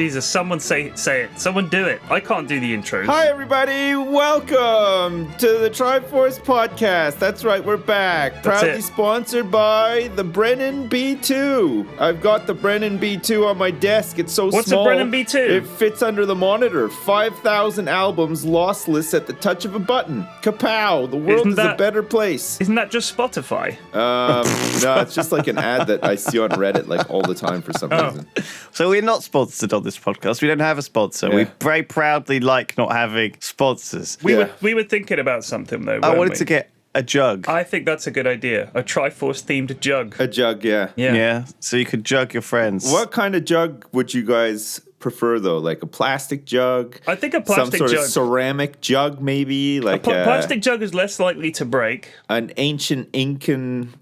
Jesus, someone say it. Someone do it. I can't do the intro. Hi, everybody. Welcome to the Triforce podcast. That's right, we're back. Proudly sponsored by the Brennan B2. I've got the Brennan B2 on my desk. It's so What's small. What's a Brennan B2? It fits under the monitor. 5,000 albums lossless at the touch of a button. Kapow! The world is a better place. Isn't that just Spotify? No, it's just like an ad that I see on Reddit like all the time for some reason. So we're not sponsored on this podcast. We don't have a sponsor. Yeah. We very proudly like not having sponsors. We were thinking about something though. I wanted to get a jug. I think that's a good idea. A Triforce themed jug. A jug, yeah. So you could jug your friends. What kind of jug would you guys prefer though? Like a plastic jug? I think a plastic jug. Some sort of ceramic jug maybe? Like a plastic jug is less likely to break. An ancient Incan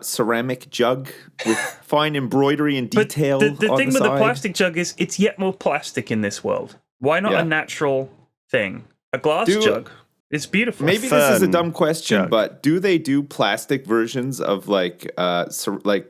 ceramic jug with fine embroidery and detail. But the thing with side. the plastic jug is it's yet more plastic in this world. Why not a natural thing? A glass jug. It's beautiful. Maybe this is a dumb question, but do they do plastic versions of like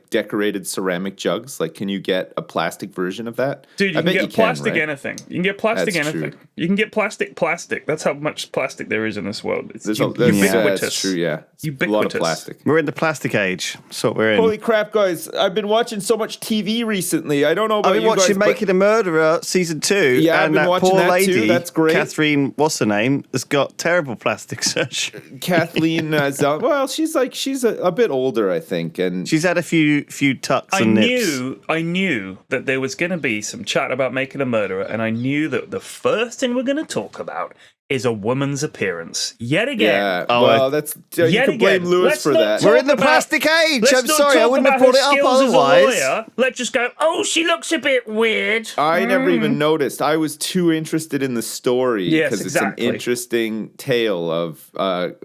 decorated ceramic jugs? Like, can you get a plastic version of that? Dude, you can get plastic right? anything. You can get plastic anything. True. You can get plastic. That's how much plastic there is in this world. It's ubiquitous. That's true, yeah. It's ubiquitous. A lot of plastic. We're in the plastic age. That's what we're in. Holy crap, guys. I've been watching so much TV recently. I don't know about you guys. I've been watching Making a Murderer season 2. Yeah, and I've been watching poor that lady, too. That's great. Catherine, what's her name, has got terrible plastic surgery. Kathleen well, she's a bit older, I think, and she's had a few tucks and nips. I knew that there was going to be some chat about Making a Murderer, and I knew that the first thing we're going to talk about is a woman's appearance. Yet again. Yeah, well, that's you can blame Lewis for that. We're in the plastic age. I'm sorry, I wouldn't have brought it up otherwise. Let's just go, oh, she looks a bit weird. I never even noticed. I was too interested in the story because it's an interesting tale of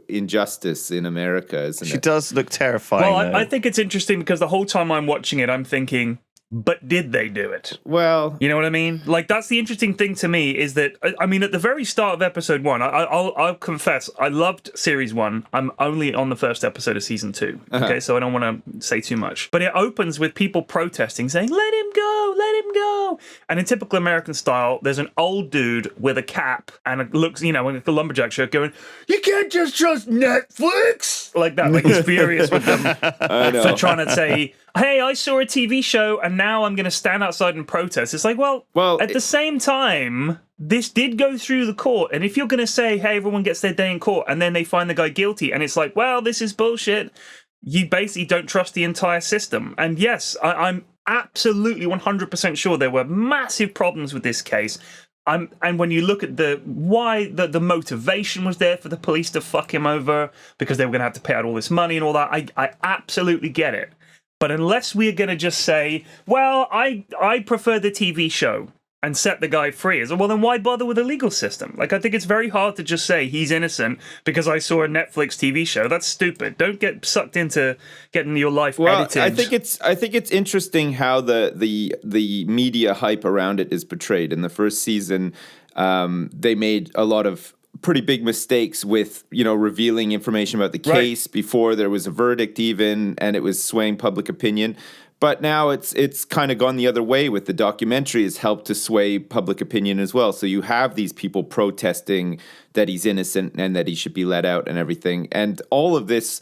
injustice in America, isn't it? She does look terrifying. Well, I think it's interesting because the whole time I'm watching it, I'm thinking, but did they do it? Well, you know what I mean? Like, that's the interesting thing to me is that, I mean, at the very start of episode 1, I'll confess, I loved series 1. I'm only on the first episode of season 2. Okay, so I don't want to say too much. But it opens with people protesting, saying, let him go, let him go. And in typical American style, there's an old dude with a cap and it looks, like a lumberjack shirt going, you can't just trust Netflix! Like that, like he's furious with them for trying to say, hey, I saw a TV show and now I'm going to stand outside and protest. It's like, well at the same time, this did go through the court. And if you're going to say, hey, everyone gets their day in court and then they find the guy guilty and it's like, well, this is bullshit, you basically don't trust the entire system. And yes, I'm absolutely 100% sure there were massive problems with this case. And when you look at the motivation was there for the police to fuck him over because they were going to have to pay out all this money and all that, I absolutely get it. But unless we're going to just say, well, I prefer the TV show and set the guy free, well, then why bother with a legal system? Like, I think it's very hard to just say he's innocent because I saw a Netflix TV show. That's stupid. Don't get sucked into getting your life edited. I think it's interesting how the media hype around it is portrayed. In the first season, they made a lot of pretty big mistakes with, revealing information about the case before there was a verdict even, and it was swaying public opinion. But now it's kind of gone the other way with the documentary has helped to sway public opinion as well. So you have these people protesting that he's innocent and that he should be let out and everything. And all of this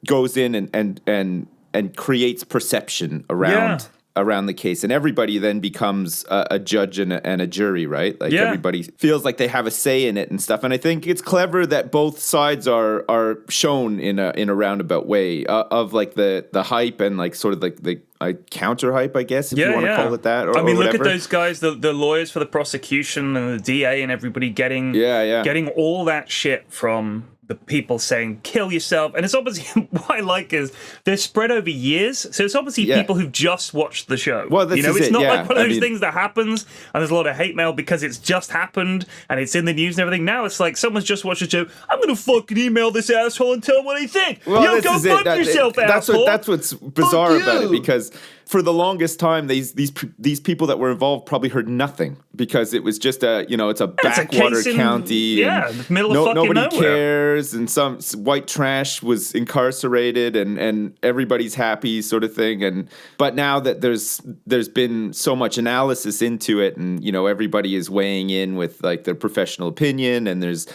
goes in and creates perception around the case, and everybody then becomes a judge and a jury, right? Like everybody feels like they have a say in it and stuff. And I think it's clever that both sides are shown in a roundabout way of like the hype and like sort of like the counter hype, I guess, if you want to call it that. Or, look at those guys, the lawyers for the prosecution and the DA and everybody getting all that shit from the people saying, kill yourself. And it's obviously, what I like is they're spread over years. So it's obviously people who've just watched the show. Well, it's not like one of those things that happens and there's a lot of hate mail because it's just happened and it's in the news and everything. Now it's like someone's just watched the show. I'm going to fucking email this asshole and tell him what I think. Well, go fuck yourself, asshole. That's what's bizarre about it, because for the longest time, these people that were involved probably heard nothing because it was just it's a backwater county. The middle of fucking nobody nowhere. cares, and some white trash was incarcerated, and everybody's happy, sort of thing. But now that there's been so much analysis into it, and everybody is weighing in with like their professional opinion, and there's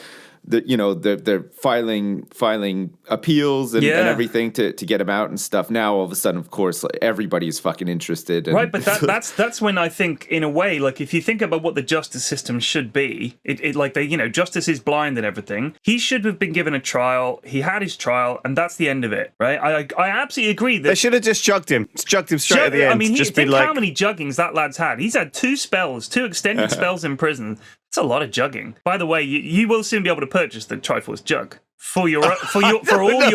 they're filing appeals and everything to get them out and stuff. Now all of a sudden, of course, like, everybody's fucking interested. And right, but that's when I think, in a way, like if you think about what the justice system should be, it like justice is blind and everything. He should have been given a trial. He had his trial, and that's the end of it, right? I absolutely agree that they should have just jugged him straight at the end. I mean, just think how many juggings that lad's had. He's had 2 extended spells in prison. It's a lot of jugging. By the way, you will soon be able to purchase the Triforce jug for all your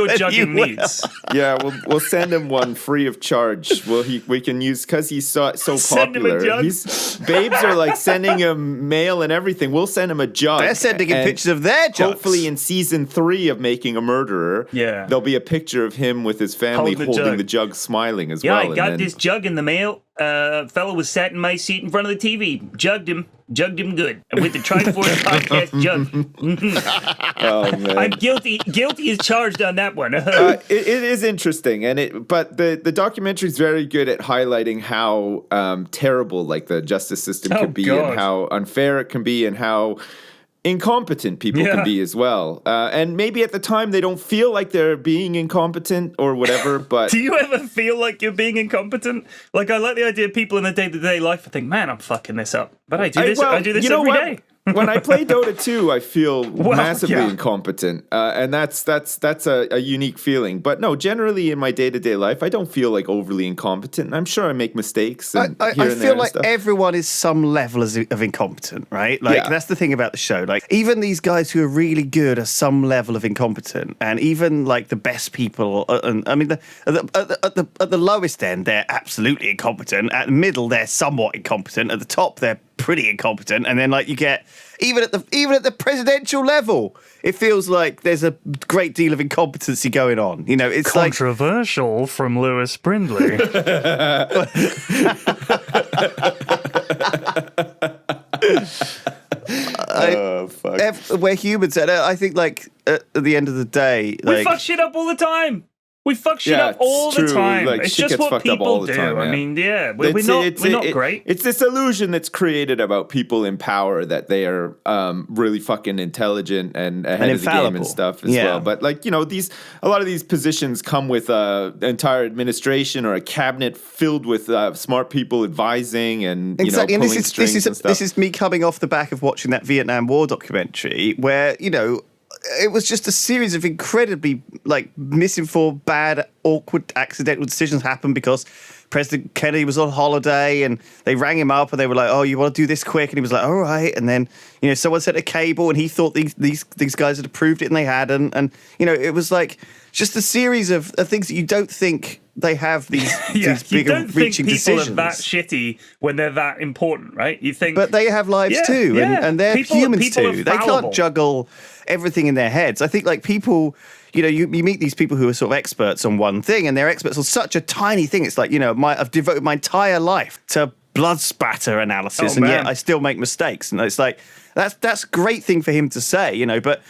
jugging needs. Yeah, we'll send him one free of charge. We can use, because he's so Send popular. him a jug. Babes are like sending him mail and everything. We'll send him a jug. They're sending him pictures of their jugs. Hopefully, in season 3 of Making a Murderer, there'll be a picture of him with his family holding the jug, smiling as well. Yeah, I got this jug in the mail. Fellow was sat in my seat in front of the TV. Jugged him good with the Triforce podcast jug. Oh man, I'm guilty as charged on that one. it is interesting, but the documentary is very good at highlighting how terrible like the justice system can be, and how unfair it can be, and how incompetent people can be as well. And maybe at the time they don't feel like they're being incompetent or whatever, but... Do you ever feel like you're being incompetent? Like, I like the idea of people in their day-to-day life. I think, man, I'm fucking this up. But I do this every day. When I play Dota 2, I feel massively incompetent, and that's a unique feeling. But no, generally in my day-to-day life, I don't feel like overly incompetent. I'm sure I make mistakes. I feel like everyone is some level of incompetent, right? Like that's the thing about the show. Like even these guys who are really good are some level of incompetent, and even like the best people. I mean, at the lowest end, they're absolutely incompetent. At the middle, they're somewhat incompetent. At the top, they're pretty incompetent, and then like you get even at the presidential level, it feels like there's a great deal of incompetency going on. It's controversial from Lewis Brindley. We're humans, and I think like at the end of the day, we fuck shit up all the time. We fuck shit up all the time. Like, it's just what people do. I mean, we're not great. It's this illusion that's created about people in power that they are really fucking intelligent and ahead of the game and stuff as well. But like a lot of these positions come with an entire administration or a cabinet filled with smart people advising and exactly. Pulling And strings and stuff. This is me coming off the back of watching that Vietnam War documentary where it was just a series of incredibly misinformed, bad, awkward, accidental decisions happened because President Kennedy was on holiday and they rang him up and they were like, "Oh, you want to do this quick?" And he was like, "All right." And then someone sent a cable and he thought these guys had approved it and they hadn't. And it was like just a series of things that you don't think they have these bigger reaching decisions. People are that shitty when they're that important, right? You think, but they have lives too, and they're humans too. They can't juggle everything in their heads. I think like people, you meet these people who are sort of experts on one thing, and they're experts on such a tiny thing. It's like I've devoted my entire life to blood spatter analysis, and yet I still make mistakes. And it's like that's a great thing for him to say, but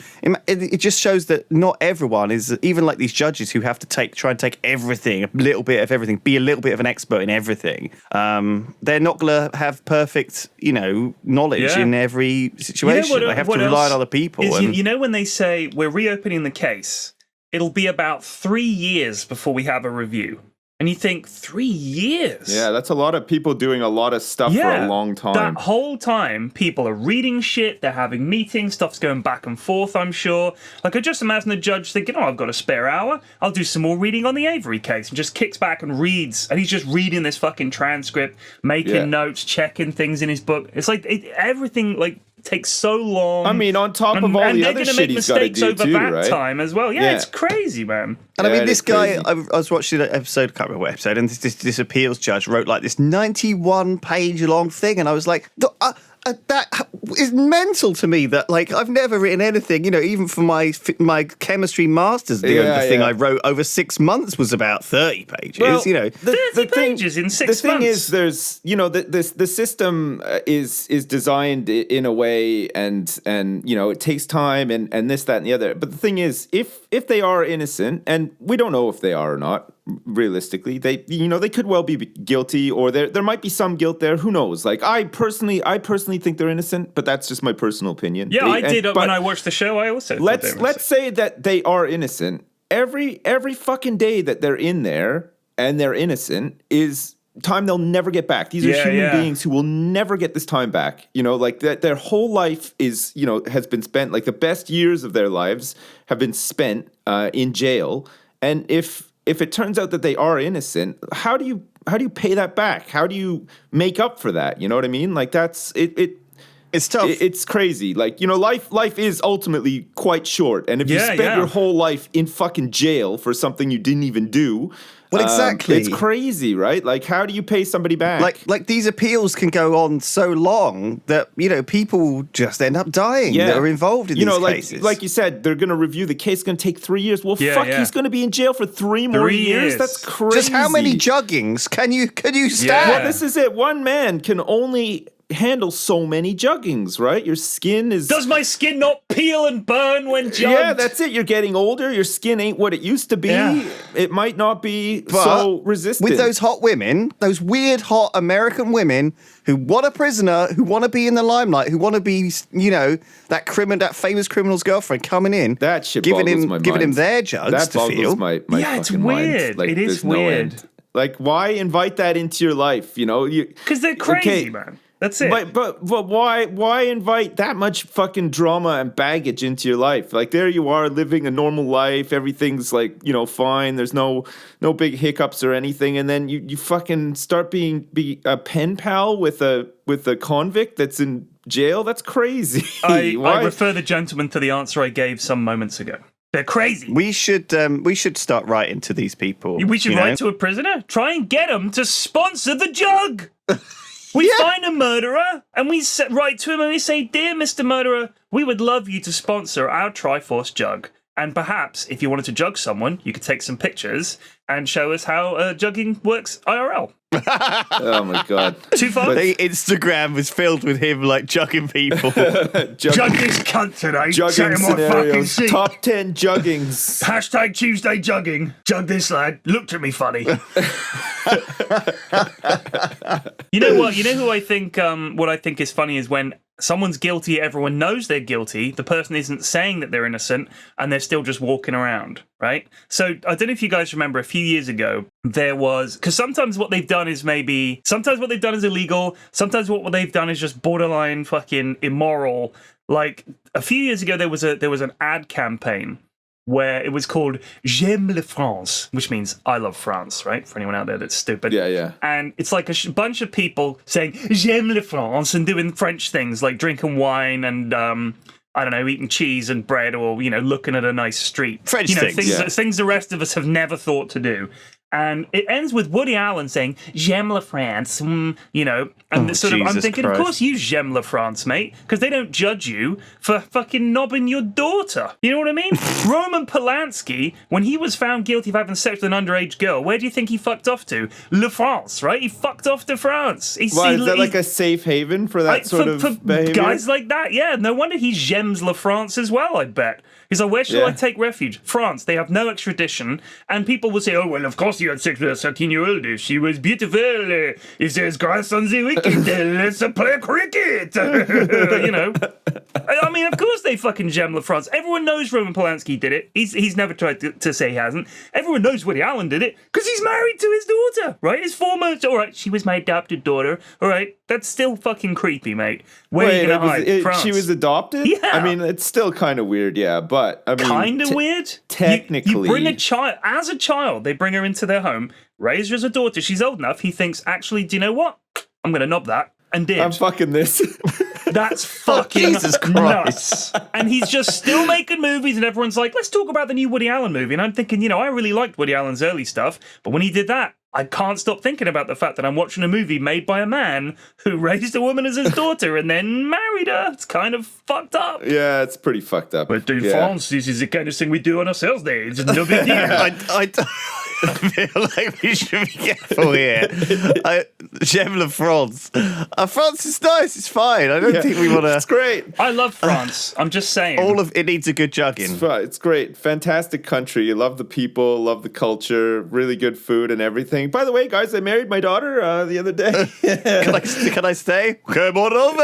it just shows that not everyone is, even like these judges who have to try and take everything, a little bit of everything, be a little bit of an expert in everything. They're not going to have perfect, knowledge in every situation. They have to rely on other people. When they say we're reopening the case, it'll be about 3 years before we have a review. And you think, 3 years? Yeah, that's a lot of people doing a lot of stuff for a long time. That whole time, people are reading shit, they're having meetings, stuff's going back and forth, I'm sure. Like, I just imagine the judge thinking, I've got a spare hour, I'll do some more reading on the Avery case, and just kicks back and reads. And he's just reading this fucking transcript, making notes, checking things in his book. It's like, everything, takes so long. I mean, on top of all the other shit he's got to do too, right? Over that time as well. Yeah, it's crazy, man. And I mean, this guy, I was watching an episode, I can't remember what episode, and this appeals judge wrote like this 91-page long thing, and I was like, that is mental to me. That like I've never written anything, even for my chemistry masters. The thing I wrote over 6 months was about 30 pages. Well, 30 pages in 6 months. The thing is, there's the system is designed in a way, and it takes time and this, that, and the other. But the thing is, if they are innocent, and we don't know if they are or not. Realistically, they could well be guilty, or there might be some guilt there. Who knows? Like I personally think they're innocent, but that's just my personal opinion. Yeah, I did when I watched the show. I also let's say that they are innocent. Every fucking day that they're in there and they're innocent is time they'll never get back. These are human beings who will never get this time back. Like that, their whole life is has been spent. Like the best years of their lives have been spent in jail, and if it turns out that they are innocent, how do you pay that back? How do you make up for that? You know what I mean? Like that's it. It's tough. It's crazy. Like life is ultimately quite short, and if you spent your whole life in fucking jail for something you didn't even do. Well, exactly. It's crazy, right? Like, how do you pay somebody back? Like these appeals can go on so long that people just end up dying that are involved in these cases. Like you said, they're going to review the case. It's going to take 3 years. Well, he's going to be in jail for 3 more years. That's crazy. Just how many juggings can you stand? Well, this is it. One man can only handle so many juggings, right? Your skin is... Does my skin not peel and burn when jugged? Yeah, that's it. You're getting older. Your skin ain't what it used to be. Yeah. It might not be so resistant. With those hot women, those weird hot American women who want a prisoner, who want to be in the limelight, who want to be, that famous criminal's girlfriend coming in, that shit giving him their jugs to feel. My it's weird. Like, it is weird. Like, why invite that into your life? Because they're crazy, man. That's it. But why invite that much fucking drama and baggage into your life? Like there you are living a normal life, everything's like fine. There's no big hiccups or anything, and then you fucking start be a pen pal with a convict that's in jail. That's crazy. I refer the gentleman to the answer I gave some moments ago. They're crazy. We should start writing to these people. We should write to a prisoner. Try and get them to sponsor the jug. We find a murderer, and we write to him, and we say, "Dear Mr. Murderer, we would love you to sponsor our Triforce jug. And perhaps, if you wanted to jug someone, you could take some pictures and show us how jugging works IRL." Oh my god! Too far? The Instagram was filled with him like jugging people. Jug this cunt today. Jugging scenarios. Top 10 juggings. # Tuesday jugging. Jug this lad. Looked at me funny. You know what? You know who I think? What I think is funny is when someone's guilty, everyone knows they're guilty. The person isn't saying that they're innocent, and they're still just walking around, right? So I don't know if you guys remember a few years ago, there was, because sometimes what they've done is sometimes what they've done is illegal, sometimes what they've done is just borderline fucking immoral. Like a few years ago, there was an ad campaign where it was called J'aime la France, which means I love France, right? For anyone out there that's stupid. Yeah. And it's like a bunch of people saying J'aime la France and doing French things like drinking wine and, I don't know, eating cheese and bread or, looking at a nice street. French things the rest of us have never thought to do. And it ends with Woody Allen saying, "J'aime la France," and I'm thinking, Christ. Of course you j'aime la France, mate, because they don't judge you for fucking knobbing your daughter. You know what I mean? Roman Polanski, when he was found guilty of having sex with an underage girl, where do you think he fucked off to? La France, right? He fucked off to France. Is that like a safe haven for that sort of behavior? Guys like that, yeah. No wonder he j'aimes la France as well, I bet. He's like, where shall I take refuge? France. They have no extradition. And people will say, oh, well, of course you had sex with a 13-year-old. She was beautiful. If there's grass on the weekend, let's play cricket. I mean, of course they fucking j'aime la France. Everyone knows Roman Polanski did it. He's never tried to say he hasn't. Everyone knows Woody Allen did it because he's married to his daughter, right? His former, all right, she was my adopted daughter. All right, that's still fucking creepy, mate. Where are you going to hide? France. She was adopted? Yeah. I mean, it's still kind of weird, yeah, but I mean... Kind of weird? Technically. You bring a child, as a child, they bring her into their home, raise her as a daughter, she's old enough, he thinks, actually, do you know what? I'm going to knob that. And did. I'm fucking this. That's fucking nuts. And he's just still making movies, and everyone's like, let's talk about the new Woody Allen movie. And I'm thinking, I really liked Woody Allen's early stuff, but when he did that, I can't stop thinking about the fact that I'm watching a movie made by a man who raised a woman as his daughter and then married her. It's kind of fucked up. Yeah, it's pretty fucked up. But in France, this is the kind of thing we do on our sales day. It's no big deal. I feel like we should be careful here. J'aime la France. France is nice. It's fine. I don't think we want to. It's great. I love France. I'm just saying. All of it needs a good jugging. It's great. Fantastic country. You love the people, love the culture, really good food and everything. By the way, guys, I married my daughter the other day. Can I stay? Come on over.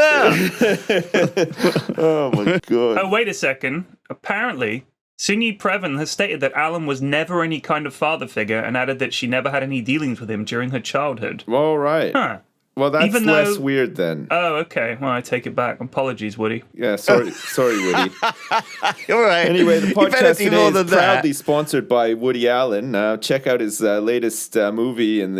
Oh, my God. Oh, wait a second. Apparently, Sunyi Previn has stated that Alan was never any kind of father figure and added that she never had any dealings with him during her childhood. All right. Huh. Well, that's less weird then. Oh, okay. Well, I take it back. Apologies, Woody. Yeah, sorry, Woody. All right. Anyway, the podcast today is proudly sponsored by Woody Allen. Check out his latest movie on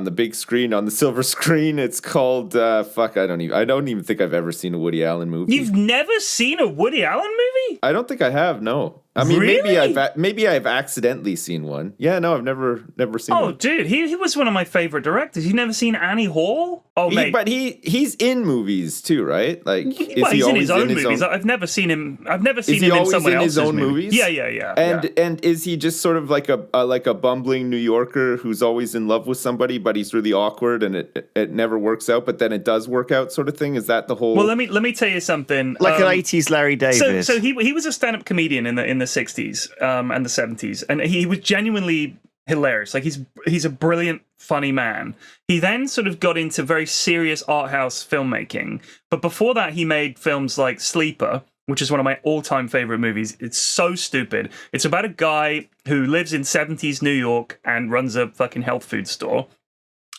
the big screen, on the silver screen. It's called I don't even think I've ever seen a Woody Allen movie. You've never seen a Woody Allen movie? I don't think I have. No. I mean, really? maybe I've accidentally seen one. Yeah, no, I've never seen one. Oh, dude, he was one of my favorite directors. You've never seen Annie Hall? Oh, mate. But he's in movies too, right? Like, he's in his own movies. I've never seen him. I've never seen him in someone else's movies. Yeah. And is he just sort of like a bumbling New Yorker who's always in love with somebody, but he's really awkward and it never works out, but then it does work out, sort of thing? Is that the whole? Well, let me tell you something. Like an 80s Larry David. So he was a stand-up comedian in the 60s and the 70s, and he was genuinely hilarious. Like, he's a brilliant, funny man. He then sort of got into very serious art house filmmaking, but before that he made films like Sleeper, which is one of my all-time favorite movies. It's so stupid. It's about a guy who lives in 70s New York and runs a fucking health food store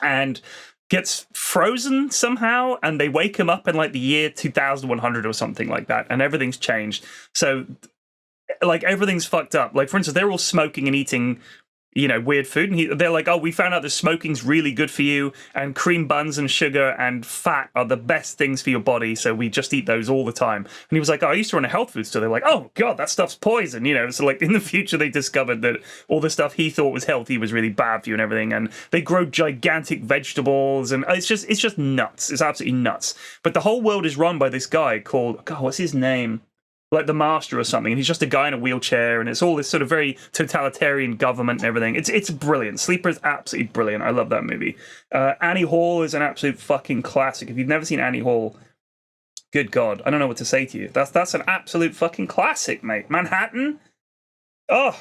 and gets frozen somehow, and they wake him up in like the year 2100 or something like that, and everything's changed. So like, everything's fucked up. Like, for instance, they're all smoking and eating, weird food. And they're like, oh, we found out that smoking's really good for you, and cream buns and sugar and fat are the best things for your body, so we just eat those all the time. And he was like, oh, I used to run a health food store. They're like, oh, God, that stuff's poison, So, like, in the future, they discovered that all the stuff he thought was healthy was really bad for you and everything. And they grow gigantic vegetables, and it's just nuts. It's absolutely nuts. But the whole world is run by this guy called, God, what's his name? Like the Master or something, and he's just a guy in a wheelchair, and it's all this sort of very totalitarian government and everything. It's brilliant. Sleeper is absolutely brilliant. I love that movie. Annie Hall is an absolute fucking classic. If you've never seen Annie Hall, good God, I don't know what to say to you. That's an absolute fucking classic, mate. Manhattan. Oh,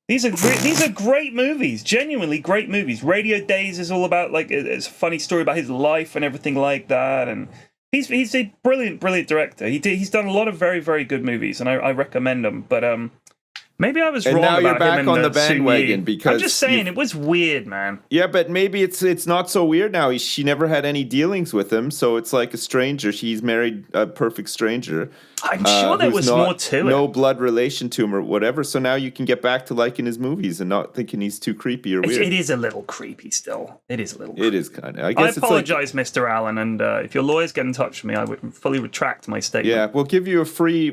these are great movies. Genuinely great movies. Radio Days is all about, like, it's a funny story about his life and everything like that, and He's a brilliant director. He's done a lot of very, very good movies, and I recommend them. But maybe I was wrong about him. And now you're back on the bandwagon because I'm just saying it was weird, man. Yeah, but maybe it's not so weird now. She never had any dealings with him, so it's like a stranger. She's married a perfect stranger. I'm sure there was more to it. No blood relation to him or whatever. So now you can get back to liking his movies and not thinking he's too creepy or weird. It is a little creepy still. It is a little creepy. It is kind of. I apologize, Mr. Allen, and if your lawyers get in touch with me, I would fully retract my statement. Yeah, we'll give you a free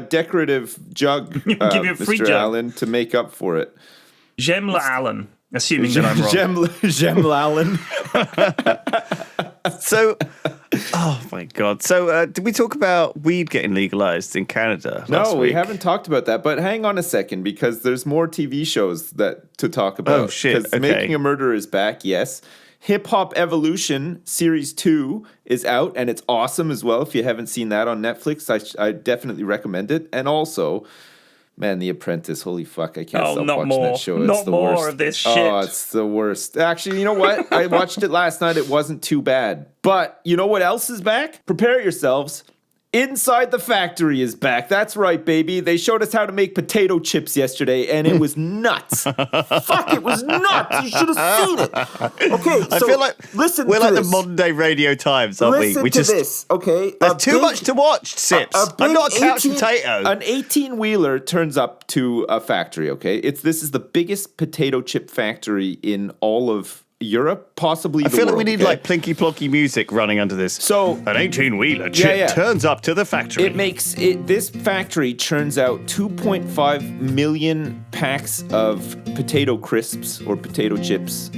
decorative jug, Mr. Allen, to make up for it. J'aime l'Allen, assuming that I'm wrong. J'aime l'Allen. So, oh my God. So, did we talk about weed getting legalized in Canada last week? No, we haven't talked about that, but hang on a second, because there's more TV shows to talk about. Oh, shit. Okay. Making a Murderer is back, yes. Hip Hop Evolution Series 2 is out, and it's awesome as well. If you haven't seen that on Netflix, I definitely recommend it. And also, man, The Apprentice, holy fuck, I can't stop watching that show. It's the worst. More of this shit. Oh, it's the worst. Actually, you know what? I watched it last night. It wasn't too bad. But you know what else is back? Prepare yourselves. Inside the Factory is back. That's right, baby. They showed us how to make potato chips yesterday, and it was nuts. Fuck, it was nuts. You should have seen it. Okay, so I feel like we're like the modern day Radio Times, aren't we? Listen to this, okay? There's too much to watch, Sips. I'm not a couch potato. An 18-wheeler turns up to a factory, okay? This is the biggest potato chip factory in all of Europe, possibly. I feel like we need okay? like plinky plonky music running under this. So an 18-wheeler chip turns up to the factory. This factory churns out 2.5 million packs of potato crisps or potato chips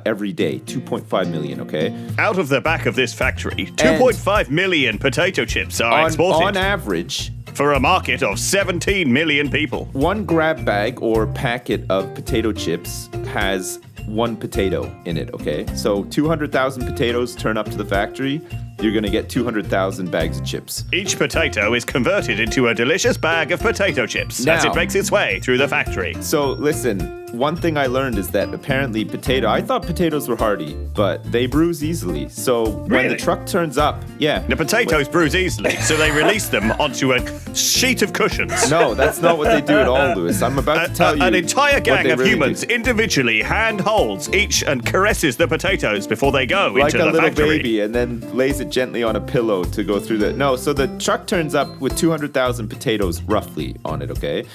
every day. 2.5 million. Okay. Out of the back of this factory, 2.5 million potato chips are exported. On average. For a market of 17 million people. One grab bag or packet of potato chips has one potato in it, okay? So 200,000 potatoes turn up to the factory. You're going to get 200,000 bags of chips. Each potato is converted into a delicious bag of potato chips as it makes its way through the factory. So listen, one thing I learned is that apparently I thought potatoes were hardy, but they bruise easily. So when the truck turns up, the potatoes bruise easily, so they release them onto a sheet of cushions. No, that's not what they do at all, Lewis. I'm about to tell you. An entire gang of really humans individually hand holds each and caresses the potatoes before they go into the factory. Like a little baby, and then lays it gently on a pillow to go through the... No, so the truck turns up with 200,000 potatoes roughly on it, okay?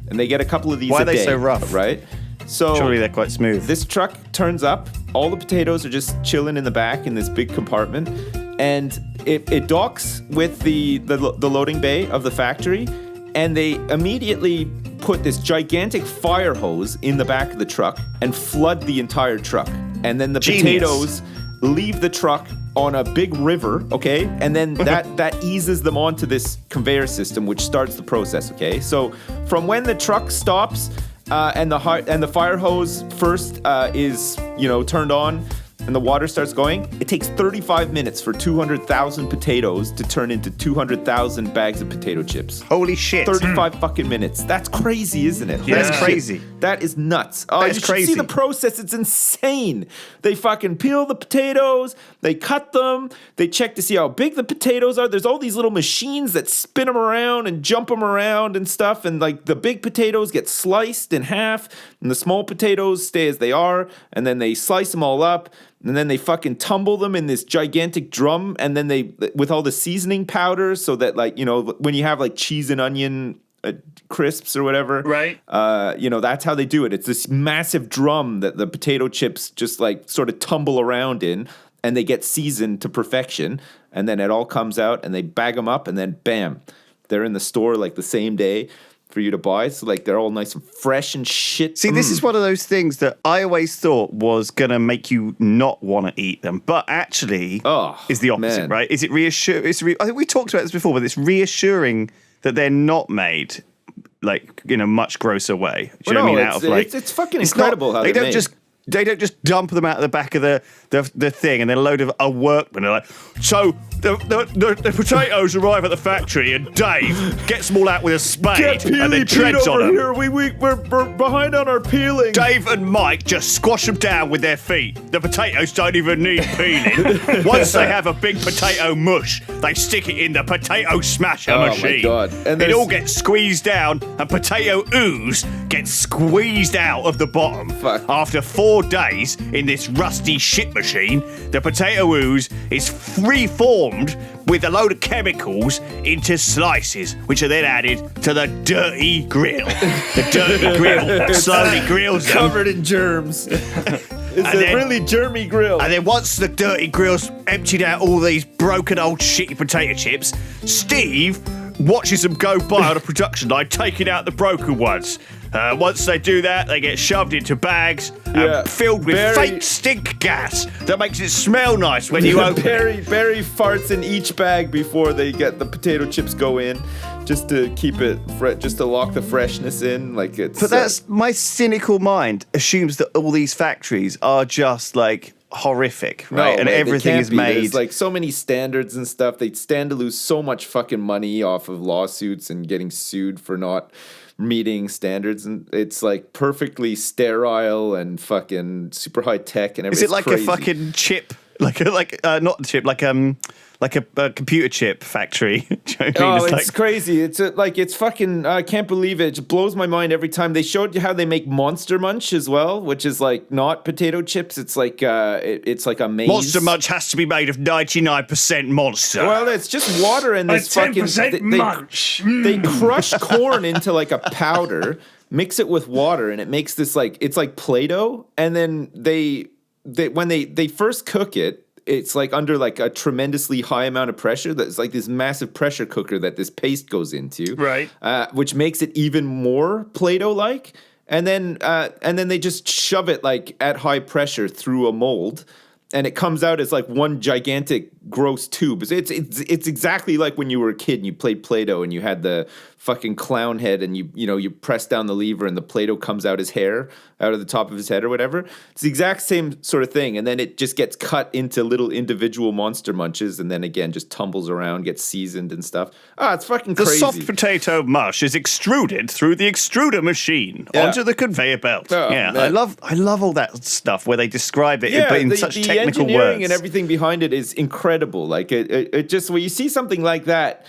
And they get a couple of these a day. Why are they so rough? Right? So surely they're quite smooth. This truck turns up. All the potatoes are just chilling in the back in this big compartment. And it docks with the loading bay of the factory. And they immediately put this gigantic fire hose in the back of the truck and flood the entire truck. And then the potatoes leave the truck on a big river, okay? And then that eases them onto this conveyor system, which starts the process, okay? So from when the truck stops and the fire hose first is, turned on and the water starts going, it takes 35 minutes for 200,000 potatoes to turn into 200,000 bags of potato chips. Holy shit. 35 fucking minutes. That's crazy, isn't it? Yeah. That's crazy. That is nuts. Oh, that's you should crazy. see the process. It's insane. They fucking peel the potatoes. They cut them. They check to see how big the potatoes are. There's all these little machines that spin them around and jump them around and stuff. And like the big potatoes get sliced in half and the small potatoes stay as they are. And then they slice them all up. And then they fucking tumble them in this gigantic drum. And then they, with all the seasoning powder, so that like, when you have like cheese and onion crisps or whatever. Right. That's how they do it. It's this massive drum that the potato chips just like sort of tumble around in. And they get seasoned to perfection. And then it all comes out and they bag them up. And then bam, they're in the store like the same day for you to buy. So like they're all nice and fresh and shit. See, this is one of those things that I always thought was going to make you not want to eat them, but actually is the opposite, right? Is it reassuring? I think we talked about this before, but it's reassuring that they're not made like in a much grosser way. Do you know what I mean? It's fucking incredible how they don't just dump them out of the back of the thing, and then a load of workmen are like, so the potatoes arrive at the factory, and Dave gets them all out with a spade and then treads on them. Here. We're behind on our peeling. Dave and Mike just squash them down with their feet. The potatoes don't even need peeling. Once they have a big potato mush, they stick it in the potato smasher machine. Oh my God. And it all gets squeezed down, and potato ooze gets squeezed out of the bottom. Fuck. After 4 days in this rusty shit machine, the potato ooze is reformed with a load of chemicals into slices, which are then added to the dirty grill. The dirty grill slowly grills them. Covered in germs. It's a really germy grill. And then once the dirty grill's emptied out all these broken old shitty potato chips, Steve watches them go by on a production line, taking out the broken ones. Once they do that, they get shoved into bags filled with fake stink gas that makes it smell nice when you open it. Barry farts in each bag before they get the potato chips go in, just to keep it just to lock the freshness in. Like it's. But that's my cynical mind assumes that all these factories are just like horrific, right? And everything is made. There's like so many standards and stuff. They stand to lose so much fucking money off of lawsuits and getting sued for not meeting standards, and it's like perfectly sterile and fucking super high tech and everything. Is it like crazy. A fucking chip, not a chip, like a computer chip factory? Do you know what I mean? It's crazy. It's fucking. I can't believe it. It just blows my mind every time. They showed you how they make Monster Munch as well, which is like not potato chips. It's like it's like a maze. Monster Munch has to be made of 99% monster. Well, it's just water and this fucking 10% munch. They crush corn into like a powder, mix it with water, and it makes this like it's like Play-Doh, and then they when they first cook it, it's like under like a tremendously high amount of pressure. That's like this massive pressure cooker that this paste goes into, right? Which makes it even more Play-Doh-like. And then they just shove it like at high pressure through a mold, and it comes out as like one gigantic gross tube. It's exactly like when you were a kid and you played Play-Doh and you had the fucking clown head and you press down the lever and the Play-Doh comes out his hair out of the top of his head or whatever. It's the exact same sort of thing, and then it just gets cut into little individual monster munches, and then again just tumbles around, gets seasoned and stuff. It's fucking crazy. The soft potato mush is extruded through the extruder machine onto the conveyor belt. Man. I love all that stuff where they describe it in such technical words. The engineering and everything behind it is incredible. Like it just when you see something like that.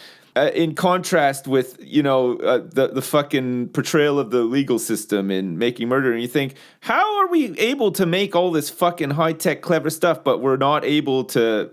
In contrast with, the fucking portrayal of the legal system in Making Murder, and you think, how are we able to make all this fucking high-tech, clever stuff, but we're not able to,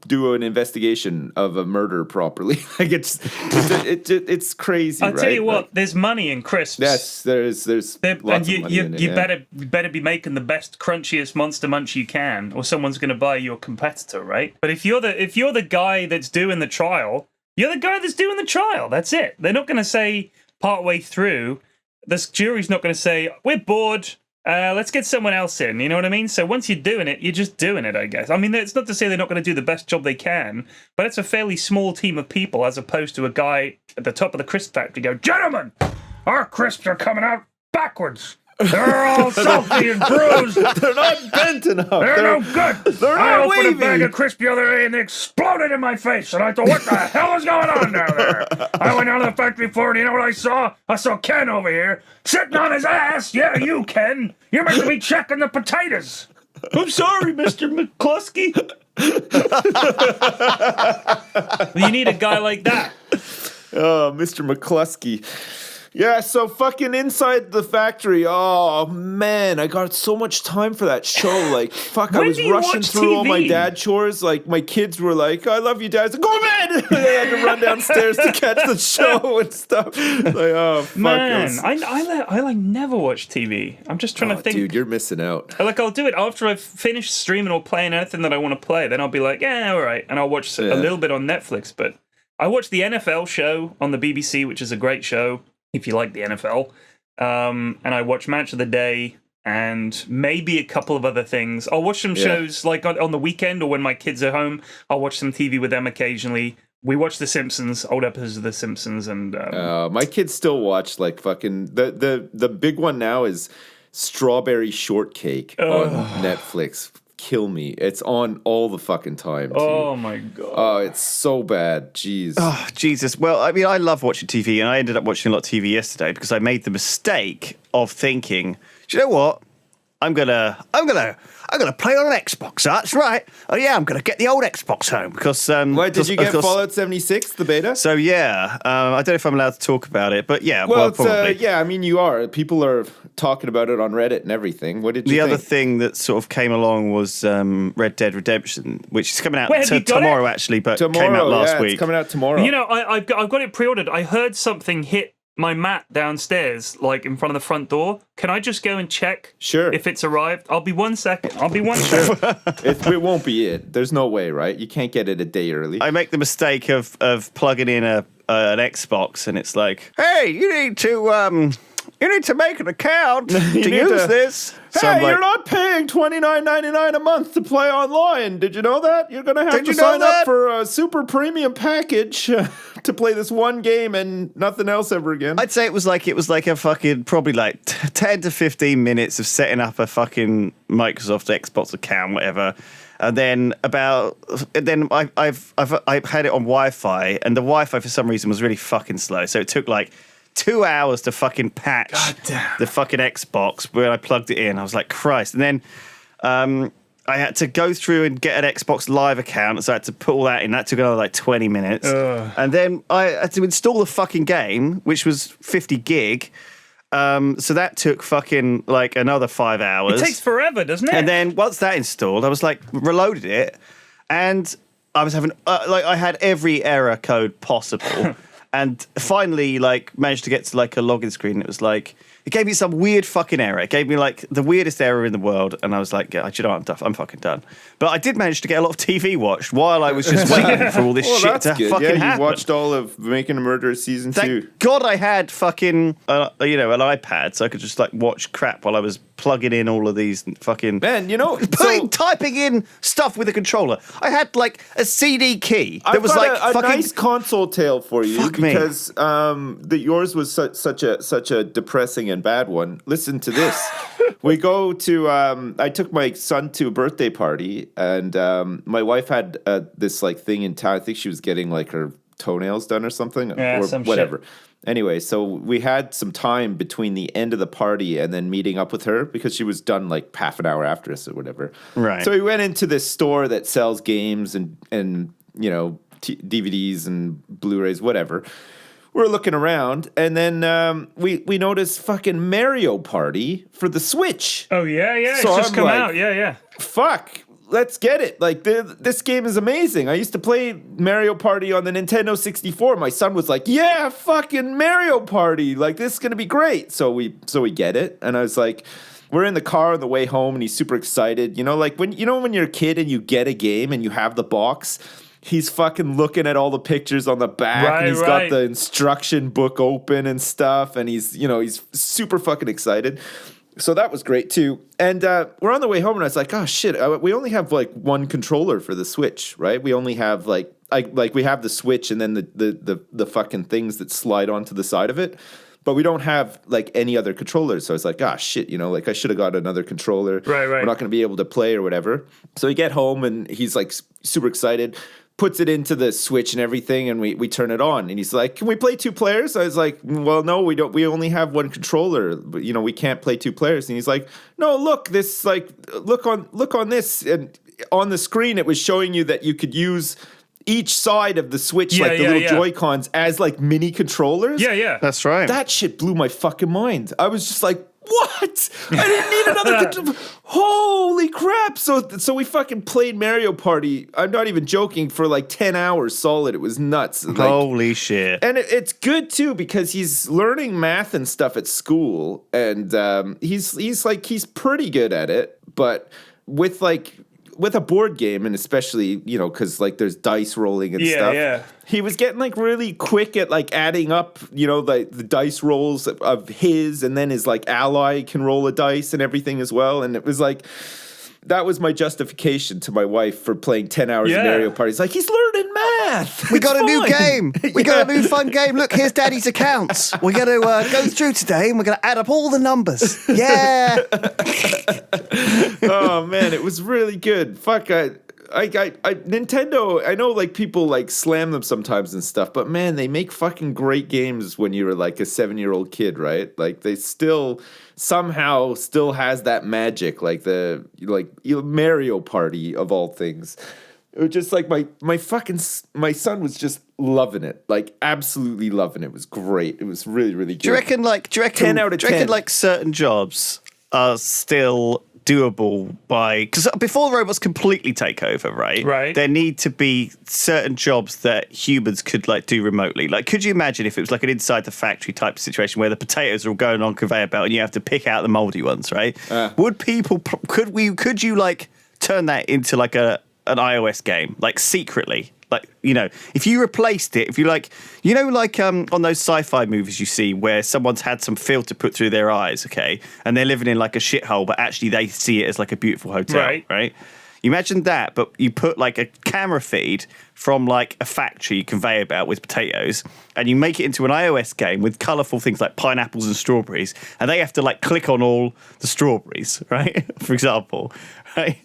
do an investigation of a murder properly? Like, it's crazy, I'll tell you what, there's money in crisps. Yes, there's lots of money in it. You better be making the best, crunchiest Monster Munch you can, or someone's going to buy your competitor, right? But if you're the guy that's doing the trial... You're the guy that's doing the trial. That's it. They're not going to say partway through, this jury's not going to say, we're bored, let's get someone else in. You know what I mean? So once you're doing it, you're just doing it, I guess. I mean, it's not to say they're not going to do the best job they can, but it's a fairly small team of people as opposed to a guy at the top of the crisp factory go, gentlemen, our crisps are coming out backwards. They're all salty and bruised. They're not bent enough. They're no good. I opened a bag of crisp the other day and they exploded in my face. And I thought, what the hell is going on down there? I went down to the factory floor and you know what I saw? I saw Ken over here sitting on his ass. Yeah, you, Ken. You're meant to be checking the potatoes. I'm sorry, Mr. McCluskey. You need a guy like that. Oh, Mr. McCluskey. Yeah, so fucking inside the factory. Oh, man, I got so much time for that show. Like, fuck, I was rushing through all my dad chores. Like, my kids were like, I love you, Dad. I was like, go to bed! They had to run downstairs to catch the show and stuff. Like, oh, fuck. Man, I never watch TV. I'm just trying to think. Dude, you're missing out. Like, I'll do it after I've finished streaming or playing anything that I want to play. Then I'll be like, yeah, all right. And I'll watch a little bit on Netflix. But I watch the NFL show on the BBC, which is a great show. If you like the NFL, and I watch Match of the Day and maybe a couple of other things. I'll watch some shows like on the weekend or when my kids are home. I'll watch some TV with them occasionally. We watch The Simpsons, old episodes of The Simpsons, and my kids still watch like fucking the big one now is Strawberry Shortcake on Netflix. Kill me. It's on all the fucking time, too. Oh, my God. Oh, it's so bad. Jeez. Oh, Jesus. Well, I mean, I love watching TV, and I ended up watching a lot of TV yesterday because I made the mistake of thinking, do you know what? I'm gonna play on an Xbox. That's right. Oh yeah, I'm gonna get the old Xbox home because. Why did you get Fallout 76, the beta? So yeah, I don't know if I'm allowed to talk about it, but yeah, well probably. Yeah, I mean you are. People are talking about it on Reddit and everything. What did you think? The other thing that sort of came along was Red Dead Redemption, which is coming out tomorrow actually, but came out last week. It's coming out tomorrow. You know, I've got it pre-ordered. I heard something hit my mat downstairs, like in front of the front door. Can I just go and check? Sure. If it's arrived? I'll be 1 second. Sure. It won't be it. There's no way, right? You can't get it a day early. I make the mistake of plugging in an Xbox, and it's like, hey, you need to make an account to use this. So hey, you're not paying $29.99 a month to play online. Did you know that? You're going to have to sign up for a super premium package to play this one game and nothing else ever again. I'd say it was like a fucking probably like 10 to 15 minutes of setting up a fucking Microsoft Xbox account, whatever. And then I've had it on Wi-Fi, and the Wi-Fi for some reason was really fucking slow. So it took like 2 hours to fucking patch the fucking Xbox when I plugged it in. I was like, Christ. And then I had to go through and get an Xbox Live account, so I had to put all that in. That took another like 20 minutes. And then I had to install the fucking game, which was 50 gig. So that took fucking like another 5 hours. It takes forever, doesn't it? And then once that installed, I was like, reloaded it, and I was having I had every error code possible. And finally, like, managed to get to like a login screen. It was like, it gave me some weird fucking error. It gave me like the weirdest error in the world. And I was like, yeah, you know what, I'm fucking done. But I did manage to get a lot of TV watched while I was just waiting for all this shit to fucking happen. You watched all of Making a Murderer season 2. Thank God I had fucking, an iPad, so I could just like watch crap while I was plugging in all of these fucking... Man, typing in stuff with a controller. I had like a CD key. I've got a nice console tale for you because yours was such a depressing and bad one. Listen to this. We go to I took my son to a birthday party, and my wife had this like thing in town. I think she was getting like her toenails done or something, or some whatever. Shit. Anyway, so we had some time between the end of the party and then meeting up with her because she was done like half an hour after us or whatever. Right. So we went into this store that sells games and DVDs and Blu-rays, whatever. We're looking around, and then we noticed fucking Mario Party for the Switch. Oh, yeah. So it's just come out. Yeah. Fuck. Let's get it. Like, this game is amazing. I used to play Mario Party on the Nintendo 64. My son was like, yeah, fucking Mario Party. Like, this is going to be great. So we get it. And I was like, we're in the car on the way home, and he's super excited. You know, like when you're a kid and you get a game and you have the box, he's fucking looking at all the pictures on the back, and he's got the instruction book open and stuff, and he's super fucking excited. So that was great too. And we're on the way home, and I was like, oh shit, we only have like one controller for the Switch, right? We only have we have the Switch and then the fucking things that slide onto the side of it. But we don't have like any other controllers. So I was like, shit, I should have got another controller. Right. We're not going to be able to play or whatever. So we get home, and he's like super excited, puts it into the Switch and everything, and we turn it on. And he's like, can we play 2 players? I was like, well, no, we don't. We only have one controller. But, we can't play 2 players. And he's like, no, look, this look on this. And on the screen, it was showing you that you could use each side of the Switch, the little Joy-Cons, as like mini controllers. Yeah. That's right. That shit blew my fucking mind. I was just like, what? I didn't need another controller. Holy crap. So we fucking played Mario Party. I'm not even joking, for like 10 hours solid. It was nuts. Holy shit. And it's good too, because he's learning math and stuff at school, and he's pretty good at it, but with a board game, and especially, because like there's dice rolling and stuff. Yeah. He was getting like really quick at like adding up, the dice rolls of his, and then his like ally can roll a dice and everything as well. And it was like, that was my justification to my wife for playing 10 hours of Mario Party. It's like, he's learning math. We got a new game. We got a new fun game. Look, here's Daddy's accounts. We're going to go through today, and we're going to add up all the numbers. Yeah. Oh, man, it was really good. Fuck, Nintendo, I know like people like slam them sometimes and stuff, but man, they make fucking great games when you're like a 7-year-old kid, right? Like they somehow still has that magic, like Mario Party of all things. It was just like my son was just loving it, like absolutely loving it. It was great. It was really, really good. Do you reckon 10 out of 10? Do you reckon like certain jobs are still doable because before robots completely take over, right? There need to be certain jobs that humans could like do remotely. Like, could you imagine if it was like an inside the factory type of situation where the potatoes are all going on conveyor belt and you have to pick out the moldy ones, right? Would people? Could you like turn that into like an iOS game, like secretly? Like, if you replaced it, if you like, on those sci-fi movies you see where someone's had some filter put through their eyes, okay, and they're living in like a shithole, but actually they see it as like a beautiful hotel, right? You imagine that, but you put like a camera feed from like a factory conveyor belt with potatoes, and you make it into an iOS game with colourful things like pineapples and strawberries, and they have to like click on all the strawberries, right? For example, right?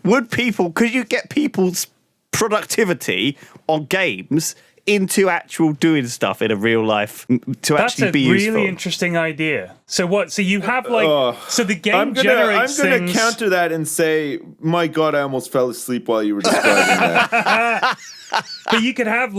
Could you get people's productivity on games into actual doing stuff in a real life to actually be useful? That's a really interesting idea. So what? So you have like so the game generates I'm things. Gonna counter that and say, my God, I almost fell asleep while you were describing that. But you could have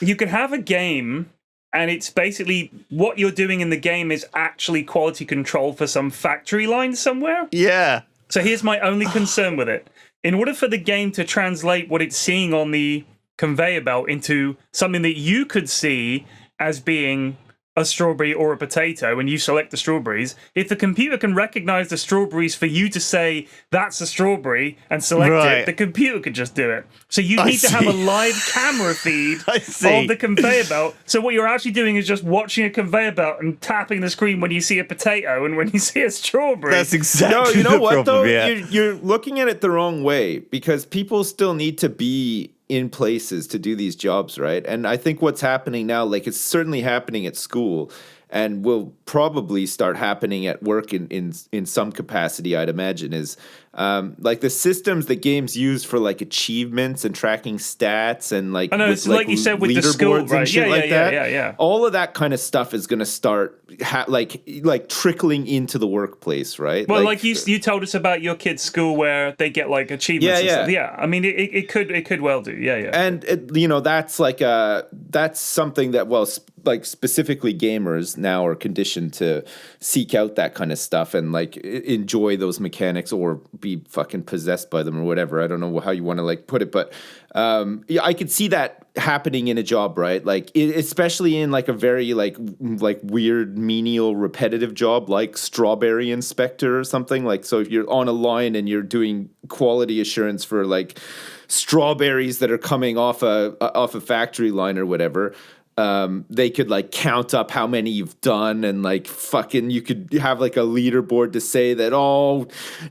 you could have a game, and it's basically what you're doing in the game is actually quality control for some factory line somewhere. Yeah. So here's my only concern with it. In order for the game to translate what it's seeing on the conveyor belt into something that you could see as being a strawberry or a potato, and you select the strawberries, if the computer can recognize the strawberries for you to say that's a strawberry and select it, the computer could just do it. So you need to have a live camera feed of the conveyor belt. So what you're actually doing is just watching a conveyor belt and tapping the screen when you see a potato and when you see a strawberry. That's exactly you know the what, problem, though? yeah. You're looking at it the wrong way, because people still need to be in places to do these jobs, right? And I think what's happening now, like it's certainly happening at school and will probably start happening at work in some capacity, I'd imagine, is like the systems that games use for like achievements and tracking stats and like, I know, it's like you said with the school, right? And shit yeah. All of that kind of stuff is going to start like trickling into the workplace, right? Well, like you told us about your kid's school where they get like achievements and stuff. Yeah, I mean, it could well do. Yeah. And that's like that's something that like specifically gamers now are conditioned to seek out that kind of stuff and like enjoy those mechanics or be fucking possessed by them or whatever. I don't know how you want to like put it, but I could see that happening in a job, right? Like especially in like a very like weird menial repetitive job like strawberry inspector or something. Like, so if you're on a line and you're doing quality assurance for like strawberries that are coming off a factory line or whatever, they could like count up how many you've done and like fucking you could have like a leaderboard to say that,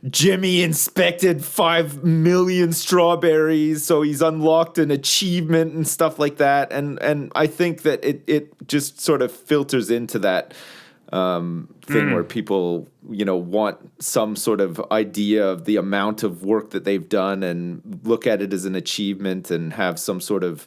Jimmy inspected 5 million strawberries, so he's unlocked an achievement and stuff like that. And I think that it just sort of filters into that thing where people, want some sort of idea of the amount of work that they've done and look at it as an achievement and have some sort of,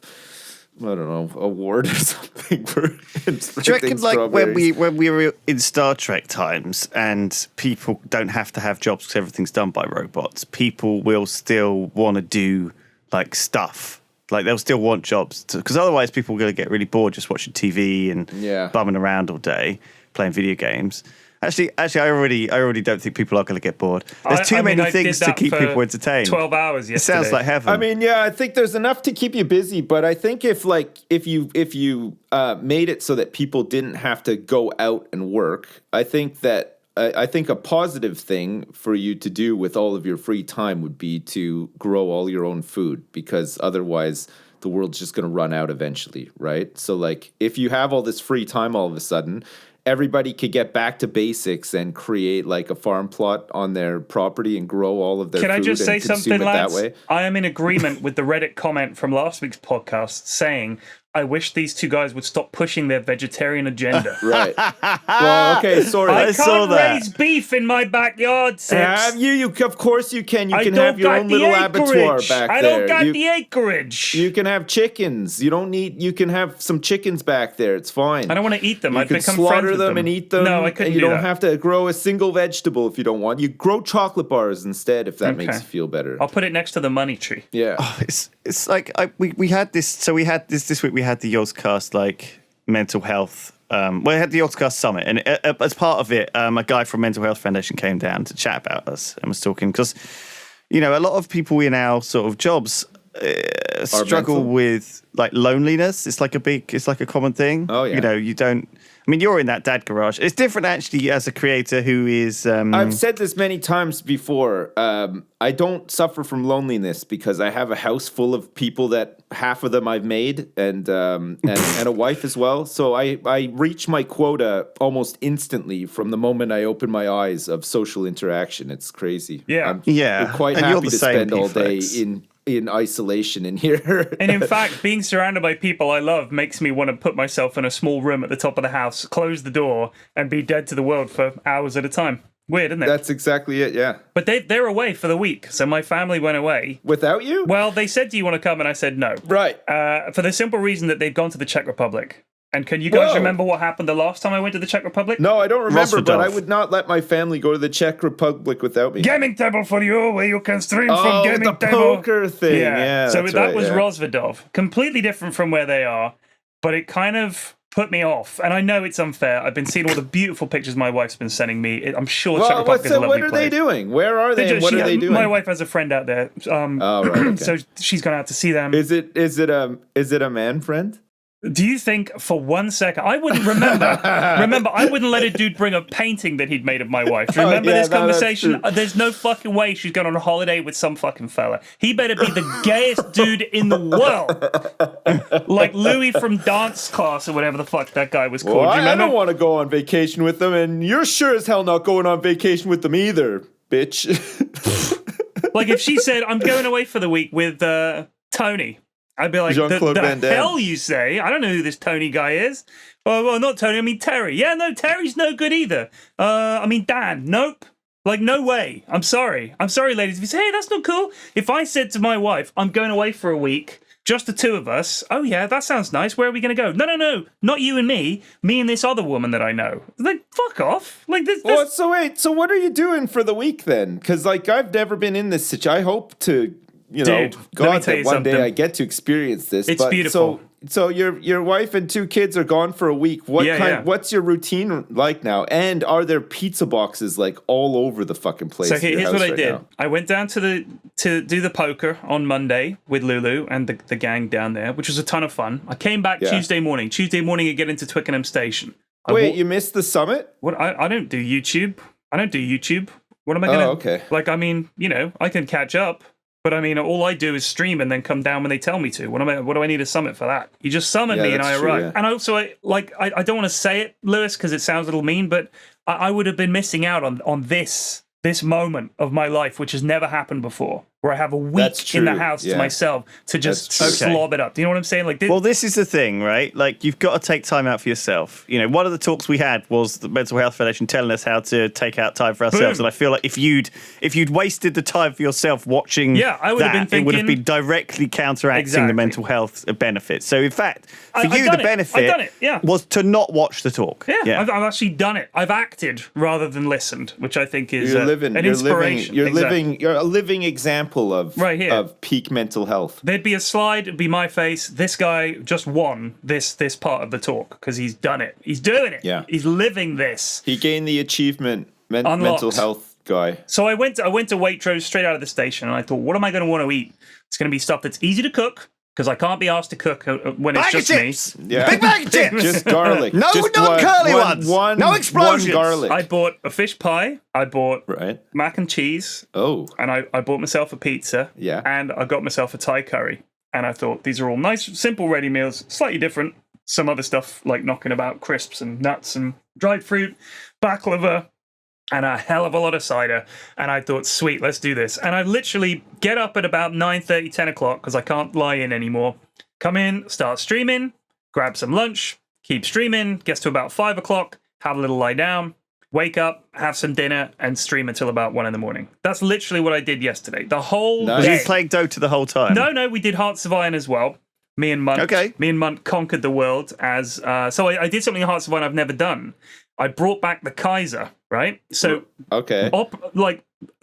I don't know, award or something for inspecting. Do you reckon, like when we were in Star Trek times and people don't have to have jobs because everything's done by robots, people will still want to do like stuff. Like they'll still want jobs because otherwise people are going to get really bored just watching TV and bumming around all day playing video games. Actually, I already don't think people are going to get bored. There's too many things to keep people entertained. 12 hours yesterday. It sounds like heaven. I mean, yeah, I think there's enough to keep you busy, but I think if you made it so that people didn't have to go out and work, I think a positive thing for you to do with all of your free time would be to grow all your own food, because otherwise the world's just going to run out eventually, right? So like if you have all this free time all of a sudden, everybody could get back to basics and create like a farm plot on their property and grow all of their food. Can I just say something, lads? That way. I am in agreement with the Reddit comment from last week's podcast saying, I wish these two guys would stop pushing their vegetarian agenda. Right. Well, okay, sorry. I can't raise beef in my backyard, Sips. Have you? Of course you can. You can have your own little abattoir back there. I don't got the acreage. You can have chickens. You can have some chickens back there. It's fine. I don't want to eat them. You I'd can become slaughter friends with them and eat them. No, I couldn't and you do don't that. have to grow a single vegetable if you don't want. You grow chocolate bars instead if that makes you feel better. I'll put it next to the money tree. Yeah. Oh, it's like we had this. So we had this week. We had the Yozcast like mental health. We had the Yozcast summit, and as part of it, a guy from Mental Health Foundation came down to chat about us and was talking because, a lot of people in our sort of jobs struggle with like loneliness. It's like a common thing. Oh yeah. You don't. I mean, you're in that dad garage. It's different actually as a creator who is. I've said this many times before. I don't suffer from loneliness because I have a house full of people that half of them I've made and a wife as well. So I reach my quota almost instantly from the moment I open my eyes of social interaction. It's crazy. Yeah. I'm quite happy to spend all day in isolation in here. And in fact, being surrounded by people I love makes me want to put myself in a small room at the top of the house, close the door, and be dead to the world for hours at a time. Weird, isn't it? That's exactly it, yeah. But they're away for the week, so my family went away. Without you? Well, they said, do you want to come? And I said no. Right. For the simple reason that they've gone to the Czech Republic. And can you guys remember what happened the last time I went to the Czech Republic? No, I don't remember, but I would not let my family go to the Czech Republic without me. Gaming table for you, where you can stream from gaming the table. poker thing. Yeah, so that was yeah. Rozvadov. Completely different from where they are, but it kind of put me off. And I know it's unfair. I've been seeing all the beautiful pictures my wife's been sending me. I'm sure Czech Republic is a lovely what are place. they doing? Where are they? And what are they doing? My wife has a friend out there. Okay. So she's gone out to see them. Is it a man friend? Do you think for 1 second I wouldn't remember? I wouldn't let a dude bring a painting that he'd made of my wife. Do you remember this conversation? There's no fucking way she's going on a holiday with some fucking fella. He better be the gayest dude in the world, like Louis from Dance Class or whatever the fuck that guy was called. Well, do you remember? I don't want to go on vacation with them, and you're sure as hell not going on vacation with them either, bitch. Like if she said, "I'm going away for the week with Tony." I'd be like, the hell you say? I don't know who this Tony guy is. Well, not Tony, I mean Terry. Yeah, no, Terry's no good either. I mean Dan, nope. Like, no way. I'm sorry, ladies. If you say, hey, that's not cool. If I said to my wife, I'm going away for a week, just the two of us. Oh, yeah, that sounds nice. Where are we going to go? No, not you and me and this other woman that I know. Like, fuck off. Like this. Well, so what are you doing for the week then? Because, like, I've never been in this situation. I hope to... Dude, God, that one day I get to experience this. It's beautiful. So your wife and 2 kids are gone for a week. What's your routine like now? And are there pizza boxes like all over the fucking place? So here's what I did. Now? I went down to do the poker on Monday with Lulu and the gang down there, which was a ton of fun. I came back Tuesday morning. I get into Twickenham Station. You missed the summit? What? I don't do YouTube. What am I gonna? Oh, okay. Like, I mean, I can catch up. But I mean, all I do is stream and then come down when they tell me to. What do I need a summit for that? You just summon me and I arrive. Yeah. And also, I don't want to say it, Lewis, because it sounds a little mean, but I would have been missing out on this moment of my life, which has never happened before, where I have a week in the house to myself to just slob it up. Do you know what I'm saying? Like, well, this is the thing, right? Like, you've got to take time out for yourself. One of the talks we had was the Mental Health Foundation telling us how to take out time for ourselves. Boom. And I feel like if you'd wasted the time for yourself watching I would have been thinking, it would have been directly counteracting the mental health benefits. So, in fact, for you, the benefit was to not watch the talk. Yeah. I've actually done it. I've acted rather than listened, which I think is an inspiration. You're a living example of peak mental health. There'd be a slide, it'd be my face. This guy just won this part of the talk because he's done it. He's doing it. Yeah. He's living this. He gained the achievement mental health guy. So I went to Waitrose straight out of the station and I thought, what am I going to want to eat? It's going to be stuff that's easy to cook, because I can't be asked to cook when it's just me. Yeah. Big bag of chips. Just garlic. No, just curly ones. No explosions. One garlic. I bought a fish pie. I bought mac and cheese. Oh. And I bought myself a pizza. Yeah. And I got myself a Thai curry. And I thought, these are all nice, simple, ready meals, slightly different. Some other stuff like knocking about crisps and nuts and dried fruit, baklava, and a hell of a lot of cider. And I thought, sweet, let's do this. And I literally get up at about 9:30, 10 o'clock, because I can't lie in anymore. Come in, start streaming, grab some lunch, keep streaming, gets to about 5 o'clock, have a little lie down, wake up, have some dinner, and stream until about 1 in the morning. That's literally what I did yesterday. The whole day. Was you playing Dota the whole time? No, we did Hearts of Iron as well. Me and Munt. Okay. Me and Munt conquered the world as... so I did something in Hearts of Iron I've never done. I brought back the Kaiser, right? So,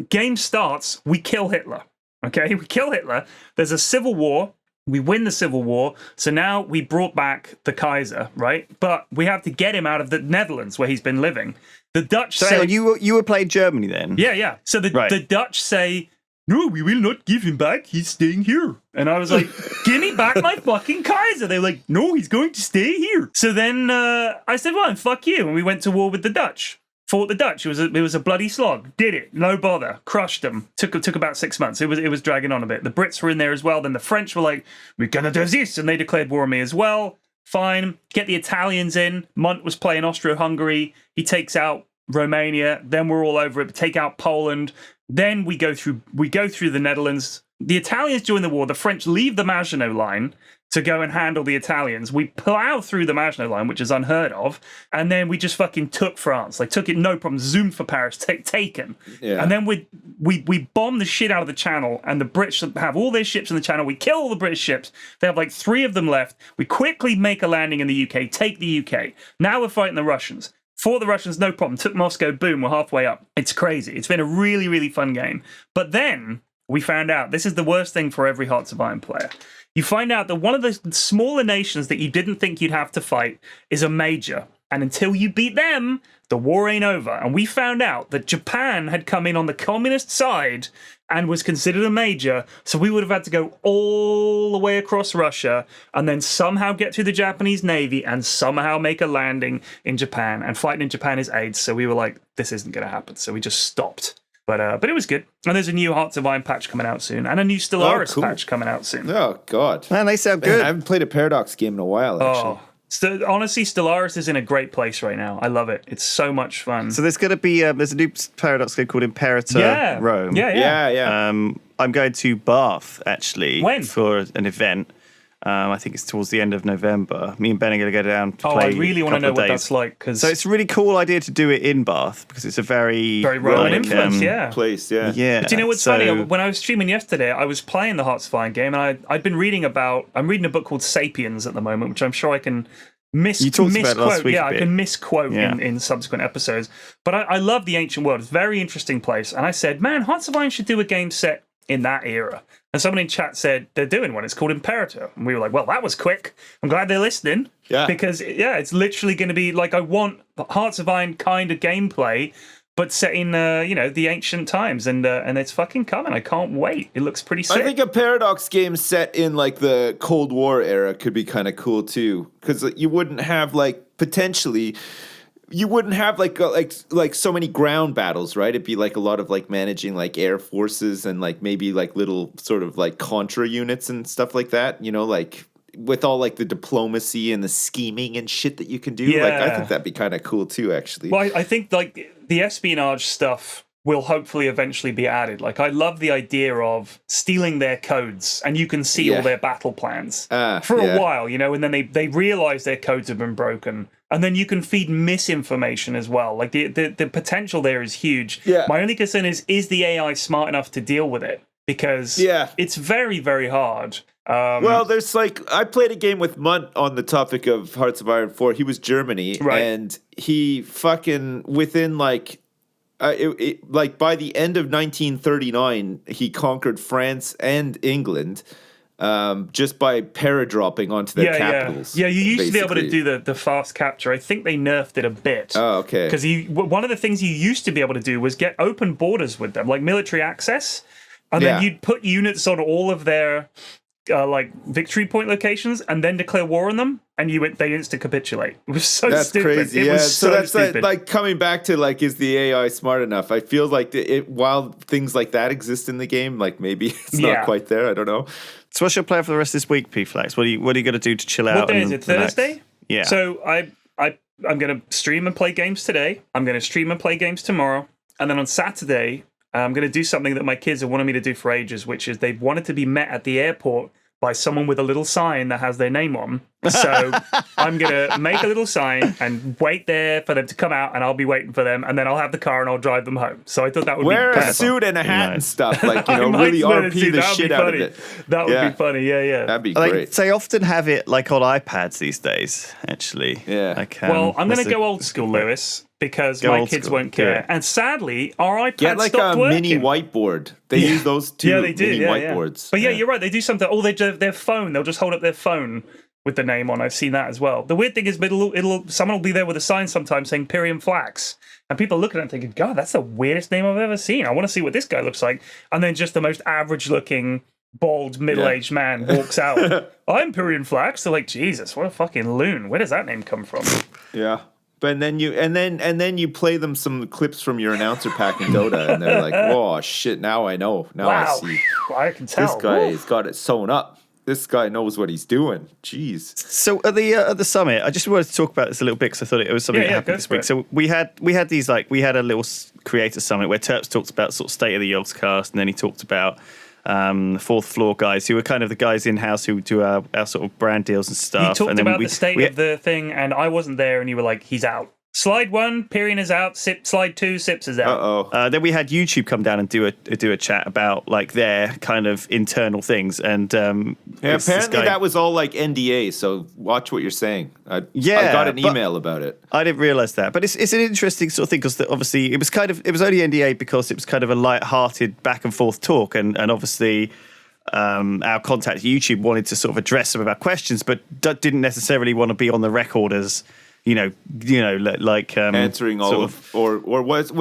game starts, we kill Hitler, okay? We kill Hitler. There's a civil war. We win the civil war. So now we brought back the Kaiser, right? But we have to get him out of the Netherlands where he's been living. The Dutch say... you were playing Germany then? Yeah. So the Dutch say... No, we will not give him back. He's staying here. And I was like, give me back my fucking Kaiser. They were like, no, he's going to stay here. So then I said, well, fuck you. And we went to war with the Dutch. Fought the Dutch. It was a bloody slog. Did it. No bother. Crushed them. Took about 6 months. It was dragging on a bit. The Brits were in there as well. Then the French were like, we're going to do this. And they declared war on me as well. Fine. Get the Italians in. Munt was playing Austro-Hungary. He takes out Romania. Then we're all over it. Take out Poland. Then we go through the Netherlands. The Italians join the war. The French leave the Maginot Line to go and handle the Italians. We plow through the Maginot Line, which is unheard of, and then we just fucking took France. Like, took it, no problem. Zoomed for Paris, taken. Yeah. And then we bomb the shit out of the Channel, and the British have all their ships in the Channel. We kill all the British ships. They have like 3 of them left. We quickly make a landing in the UK, take the UK. Now we're fighting the Russians. Fought the Russians, no problem. Took Moscow, boom, we're halfway up. It's crazy. It's been a really, really fun game. But then we found out, this is the worst thing for every Hearts of Iron player. You find out that one of the smaller nations that you didn't think you'd have to fight is a major. And until you beat them, the war ain't over. And we found out that Japan had come in on the communist side and was considered a major. So we would have had to go all the way across Russia and then somehow get through the Japanese Navy and somehow make a landing in Japan. And fighting in Japan is AIDS. So we were like, this isn't going to happen. So we just stopped. But it was good. And there's a new Hearts of Iron patch coming out soon. And a new Stellaris patch coming out soon. Oh, God. Man, they sound good. I haven't played a Paradox game in a while, actually. So honestly, Stellaris is in a great place right now. I love it. It's so much fun. So there's going to be there's a new Paradox game called Imperator Rome. Yeah. I'm going to Bath actually for an event. I think it's towards the end of November. Me and Ben are going to go down to play. I really want to know what that's like. So it's a really cool idea to do it in Bath because it's a very Roman influence, place. Yeah. But you know what's funny? When I was streaming yesterday, I was playing the Hearts of Iron game, and I'd been reading I'm reading a book called Sapiens at the moment, which I'm sure I can misquote. I can misquote in subsequent episodes. But I love the ancient world. It's a very interesting place. And I said, man, Hearts of Iron should do a game set in that era. And someone in chat said they're doing one. It's called Imperator. And we were like, well, that was quick. I'm glad they're listening. Yeah. Because, it's literally going to be like, I want Hearts of Iron kind of gameplay, but set in, the ancient times. And it's fucking coming. I can't wait. It looks pretty sick. I think a Paradox game set in, like, the Cold War era could be kind of cool, too. Because you wouldn't have, like, potentially... You wouldn't have like so many ground battles, right? It'd be like a lot of like managing like air forces and like maybe like little sort of like contra units and stuff like that, like with all like the diplomacy and the scheming and shit that you can do. Yeah. Like I think that'd be kind of cool too, actually. Well, I think like the espionage stuff will hopefully eventually be added. Like I love the idea of stealing their codes and you can see all their battle plans for a while, and then they realize their codes have been broken. And then you can feed misinformation as well. Like the potential there is huge. Yeah. My only concern is the AI smart enough to deal with it? Because it's very, very hard. Well, there's like, I played a game with Munt on the topic of Hearts of Iron 4. He was Germany. Right. And he fucking, within like, like by the end of 1939, he conquered France and England. Just by paradropping onto their capitals. Yeah, you used to be able to do the fast capture. I think they nerfed it a bit. Oh, okay. Because one of the things you used to be able to do was get open borders with them, like military access, and then you'd put units on all of their like victory point locations, and then declare war on them, and they instant capitulate. It was so that's stupid. Crazy. It was so that's stupid. Like coming back to like, is the AI smart enough? I feel like while things like that exist in the game, like maybe it's not quite there. I don't know. So what's your plan for the rest of this week, P-Flax? What are you going to do to chill out? What day is it? Thursday? Yeah. So I'm going to stream and play games today. I'm going to stream and play games tomorrow. And then on Saturday, I'm going to do something that my kids have wanted me to do for ages, which is they've wanted to be met at the airport by someone with a little sign that has their name on. So I'm going to make a little sign and wait there for them to come out, and I'll be waiting for them, and then I'll have the car and I'll drive them home. So I thought that would be Wear a suit and a hat and stuff, like, really RP the shit out of it. That would be funny, yeah. That'd be great. They often have it like on iPads these days, actually. Yeah. Like, well, I'm going to go old school, Lewis, because my kids won't care. And sadly, our iPads Get like stopped a working. mini whiteboard. They use those two mini whiteboards. But you're right. They do something. Oh, their phone. They'll just hold up their phone with the name on. I've seen that as well. The weird thing is, someone will be there with a sign sometimes saying Pyrion Flax, and people look at it and thinking, God, that's the weirdest name I've ever seen. I want to see what this guy looks like. And then just the most average-looking, bald, middle-aged man walks out. I'm Pyrion Flax. They're like, Jesus, what a fucking loon. Where does that name come from? Yeah. But then you play them some clips from your announcer pack in Dota, and they're like, "Oh shit! Now I know. Now I see. I can tell. This guy's got it sewn up. This guy knows what he's doing. Jeez." So at the summit, I just wanted to talk about this a little bit because I thought it was something that happened this week. So we had these we had a little creator summit where Terps talked about sort of state of the Yogscast, and then he talked about the fourth floor guys who were kind of the guys in house who do our sort of brand deals and stuff. You talked about the state of the thing, and I wasn't there, and you were like, he's out. Slide 1, Pyrion is out. Slide 2, Sips is out. Then we had YouTube come down and do a chat about like their kind of internal things, and apparently that was all like NDA. So watch what you're saying. I got an email about it. I didn't realize that, but it's an interesting sort of thing because obviously it was only NDA because it was kind of a light-hearted back and forth talk, and obviously. Our contact at YouTube wanted to sort of address some of our questions, but didn't necessarily want to be on the record as like answering all of, or was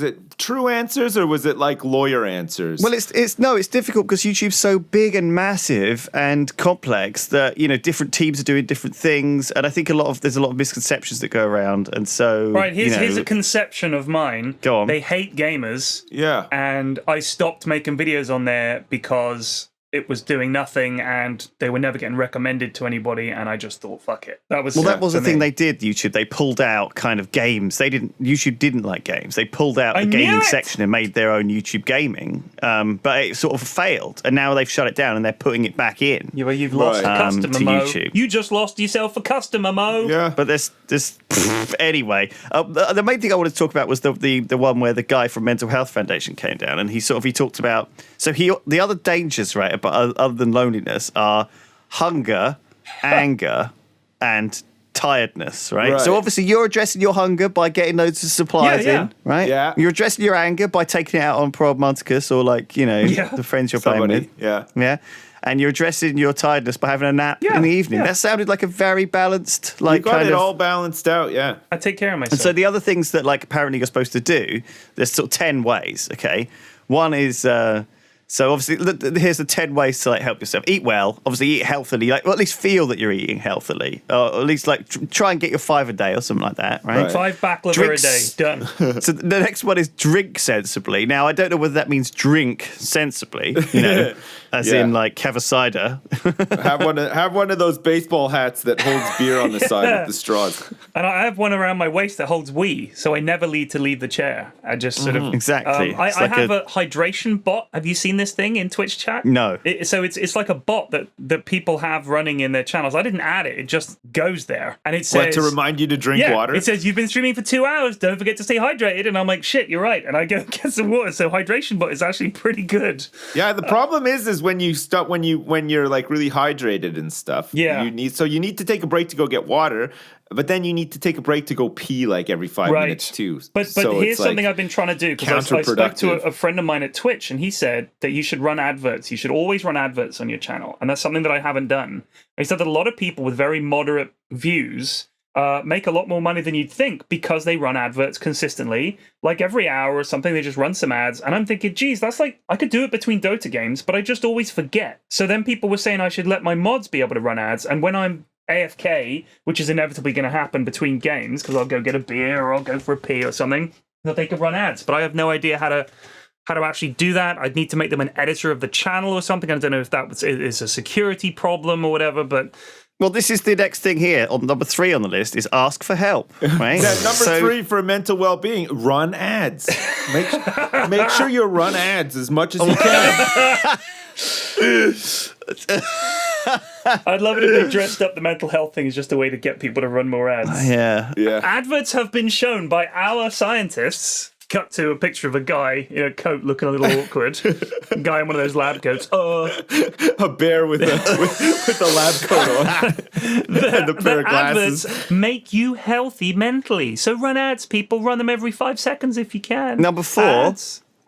it true answers or was it like lawyer answers? Well, it's difficult because YouTube's so big and massive and complex that different teams are doing different things, and I think there's a lot of misconceptions that go around, and so right. Here's a conception of mine. Go on. They hate gamers. Yeah, and I stopped making videos on there because it was doing nothing and they were never getting recommended to anybody, and I just thought, fuck it. That was the thing they did. YouTube, they pulled out kind of games. YouTube didn't like games. They pulled out the gaming section and made their own YouTube gaming, but it sort of failed, and now they've shut it down and they're putting it back in. Yeah, well, you've lost a customer, to Mo. YouTube. You just lost yourself a customer, Mo. Yeah, but this anyway. The main thing I wanted to talk about was the one where the guy from Mental Health Foundation came down and he talked about the other dangers, right? But other than loneliness are hunger, anger, and tiredness, right? So obviously you're addressing your hunger by getting loads of supplies in, right? Yeah. You're addressing your anger by taking it out on Pro Monticus or the friends you're playing with. Yeah. And you're addressing your tiredness by having a nap in the evening. That sounded like a very balanced, like, you got it all balanced out. Yeah. I take care of myself. And so the other things that like apparently you're supposed to do, there's sort of 10 ways. Okay, one is. So obviously, here's the 10 ways to like help yourself. Eat well. Obviously, eat healthily. Like, or at least feel that you're eating healthily. Or at least like try and get your 5 a day or something like that. Right. 5 baklava a day. Done. So the next one is drink sensibly. Now I don't know whether that means drink sensibly. As in like have a cider. have one of those baseball hats that holds beer on the side with the straws. And I have one around my waist that holds wee, so I never need to leave the chair. I just sort of exactly. I have a hydration bot. Have you seen this thing in Twitch chat? No. So it's like a bot that people have running in their channels. I didn't add it. It just goes there, and it says to remind you to drink water. It says you've been streaming for 2 hours. Don't forget to stay hydrated. And I'm like, shit, you're right. And I go get some water. So hydration bot is actually pretty good. Yeah. The problem is when you stop when you're like really hydrated and stuff. Yeah. You need to take a break to go get water. But then you need to take a break to go pee like every 5 minutes too. But here's something I've been trying to do, because I spoke to a friend of mine at Twitch, and he said that you should run adverts. You should always run adverts on your channel, and that's something that I haven't done. He said that a lot of people with very moderate views make a lot more money than you'd think because they run adverts consistently, like every hour or something. They just run some ads, and I'm thinking, geez, that's like I could do it between Dota games, but I just always forget. So then people were saying I should let my mods be able to run ads, and when I'm AFK, which is inevitably going to happen between games because I'll go get a beer or I'll go for a pee or something, that they could run ads. But I have no idea how to actually do that. I'd need to make them an editor of the channel or something. I don't know if that is a security problem or whatever, but... Well, this is the next thing here. On number 3 on the list is ask for help, right? Number 3 for mental well-being, run ads. Make sure you run ads as much as you can. I'd love it if they dressed up the mental health thing as just a way to get people to run more ads. Yeah. Adverts have been shown by our scientists. Cut to a picture of a guy in a coat looking a little awkward. A guy in one of those lab coats. A bear with a lab coat on. And a pair of glasses. Adverts make you healthy mentally. So run ads, people. Run them every 5 seconds if you can. Number 4,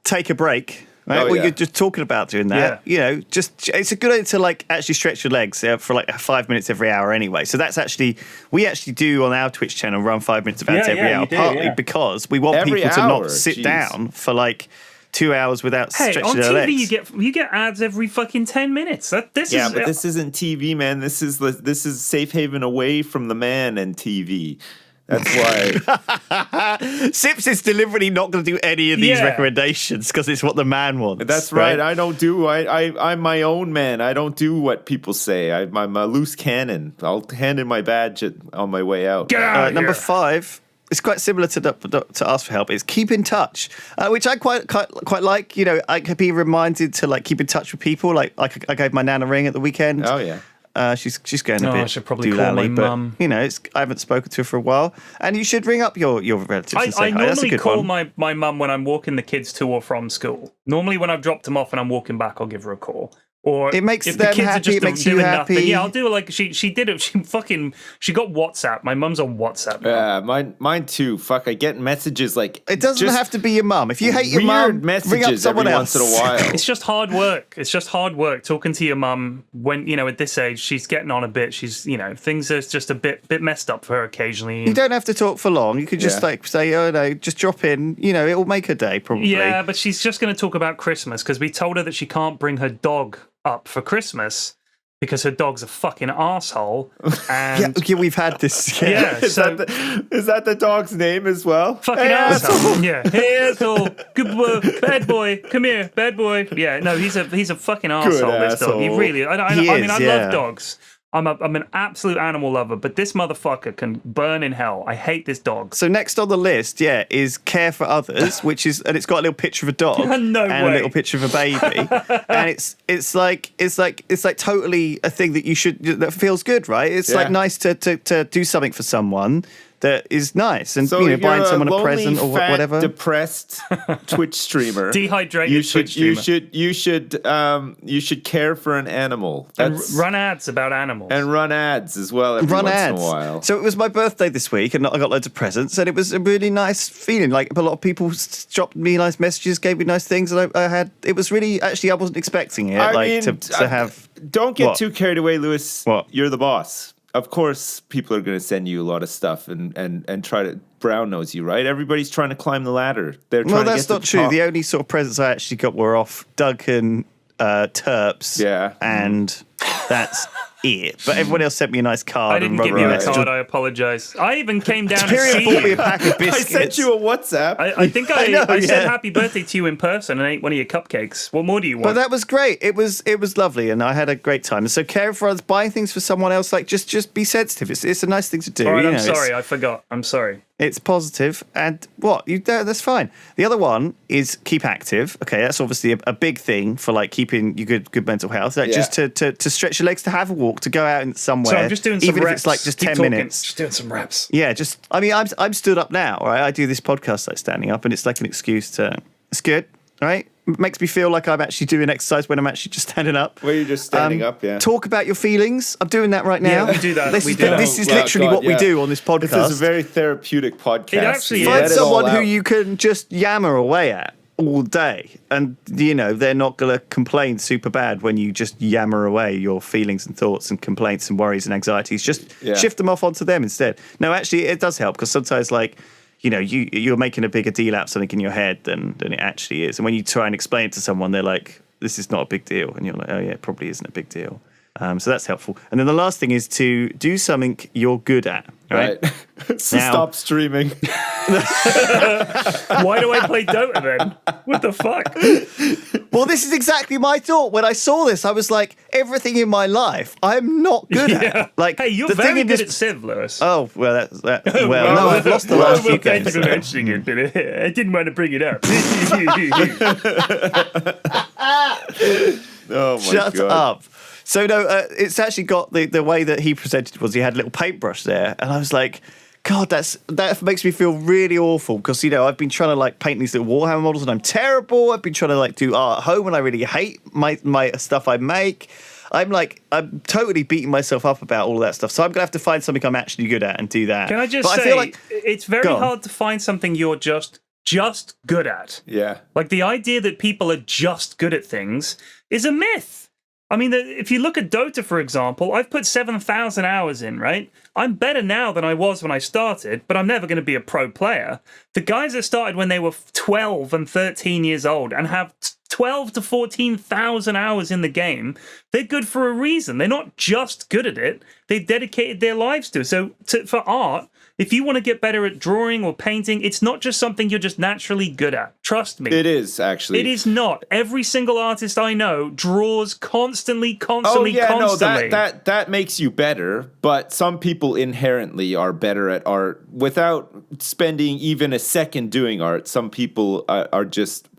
take a break. Right? You're just talking about doing that. Yeah. It's a good idea to like actually stretch your legs for like 5 minutes every hour anyway. So that's we actually do on our Twitch channel run 5 minutes of ads every hour, partly because we want people to not sit down for like 2 hours without stretching their legs. On TV you get ads every fucking 10 minutes. But this isn't TV, man. This is safe haven away from the man and TV. That's why Sips is deliberately not going to do any of these recommendations because it's what the man wants. That's right. I don't do. I'm my own man. I don't do what people say. I'm a loose cannon. I'll hand in my badge on my way out. Get out of Number here. 5. It's quite similar to ask for help. Is keep in touch, which I quite like. I could be reminded to like keep in touch with people. Like I gave my nan a ring at the weekend. Oh yeah. She's going a bit. I should probably call my mum. You know, I haven't spoken to her for a while, and you should ring up your relatives and say I hi. That's a normally good call one. my mum when I'm walking the kids to or from school. Normally, when I've dropped them off and I'm walking back, I'll give her a call. Or it makes if them the kids happy. are just It makes doing you happy. nothing, yeah, I'll do it. Like she did it. She got WhatsApp. My mum's on WhatsApp now. Yeah, mine too. Fuck, I get messages like it doesn't have to be your mum. If you hate your mum, ring up someone else. Once in a while. It's just hard work. It's just hard work talking to your mum when, you know, at this age she's getting on a bit. She's, you know, things are just a bit messed up for her occasionally. You don't have to talk for long. You could just like say, oh no, just drop in. You know, it will make her day probably. Yeah, but she's just going to talk about Christmas because we told her that she can't bring her dog up for Christmas because her dog's a fucking asshole. And yeah, we've had this. Yeah, is that the dog's name as well? Fucking asshole. Yeah, hey asshole, good boy, bad boy, come here, bad boy. Yeah, no, he's a fucking asshole. This dog, he really. I love dogs. I'm an absolute animal lover, but this motherfucker can burn in hell. I hate this dog. So next on the list, is care for others, and it's got a little picture of a dog and a little picture of a baby, and it's like totally a thing that feels good, right? It's like nice to do something for someone that is nice, and so buying someone a present or fat, whatever. Depressed Twitch streamer, dehydrated Twitch streamer. You should care for an animal. And run ads about animals and run ads as well. Every once in a while. So it was my birthday this week, and I got loads of presents, and it was a really nice feeling. Like a lot of people dropped me nice messages, gave me nice things, and I had. It was really actually I wasn't expecting it. To have. Don't get too carried away, Lewis. What? You're the boss. Of course, people are going to send you a lot of stuff and try to brown nose you, right? Everybody's trying to climb the ladder. That's not true. The only sort of presents I actually got were off Duncan, Terps, and that's it. But everyone else sent me a nice card. I didn't give you a card. I apologise. I even came down to see bought me a pack of biscuits. I sent you a WhatsApp. I think I said happy birthday to you in person and ate one of your cupcakes. What more do you want? But that was great. It was lovely, and I had a great time. And so caring for others, buying things for someone else, like just be sensitive. It's a nice thing to do. All right, I'm sorry. I forgot. I'm sorry. It's positive, and that's fine. The other one is keep active. Okay, that's obviously a big thing for like keeping your good mental health. Like just to stretch your legs, to have a walk, to go out in somewhere. So I'm just doing some even reps. If it's like just 10 minutes. Just doing some reps. Yeah, I'm stood up now. Right, I do this podcast like standing up, and it's like an excuse to. It's good, right? It makes me feel like I'm actually doing exercise when I'm actually just standing up. Well, you're just standing up, yeah. Talk about your feelings. I'm doing that right now. Yeah, we do that. This is literally what we do on this podcast. This is a very therapeutic podcast. It actually Find is. someone who you can just yammer away at all day, and they're not going to complain super bad when you just yammer away your feelings and thoughts and complaints and worries and anxieties. Just shift them off onto them instead. No, actually, it does help because sometimes you're making a bigger deal out of something in your head than it actually is. And when you try and explain it to someone, they're like, this is not a big deal. And you're like, oh yeah, it probably isn't a big deal. So that's helpful. And then the last thing is to do something you're good at. Right. So stop streaming. Why do I play Dota then? What the fuck? Well, this is exactly my thought. When I saw this, I was like, everything in my life, I'm not good at. Like, hey, you're very good at Civ, Lewis. Oh, well, no, I've lost the last few games. Thank you for mentioning it, but I didn't want to bring it up. Oh my Shut God. up. So no, it's actually got the way that he presented was he had a little paintbrush there, and I was like, God, that makes me feel really awful because I've been trying to like paint these little Warhammer models and I'm terrible. I've been trying to like do art at home and I really hate my stuff I make. I'm totally beating myself up about all of that stuff. So I'm gonna have to find something I'm actually good at and do that. Can I just say, I feel like, it's very hard to find something you're just good at. Yeah. Like the idea that people are just good at things is a myth. I mean, if you look at Dota, for example, I've put 7,000 hours in, right? I'm better now than I was when I started, but I'm never going to be a pro player. The guys that started when they were 12 and 13 years old and have 12 to 14,000 hours in the game, they're good for a reason. They're not just good at it. They've dedicated their lives to it. So for art, if you want to get better at drawing or painting, it's not just something you're just naturally good at. Trust me. It is, actually. It is not. Every single artist I know draws constantly. No, that makes you better, but some people inherently are better at art without spending even a second doing art. Some people are just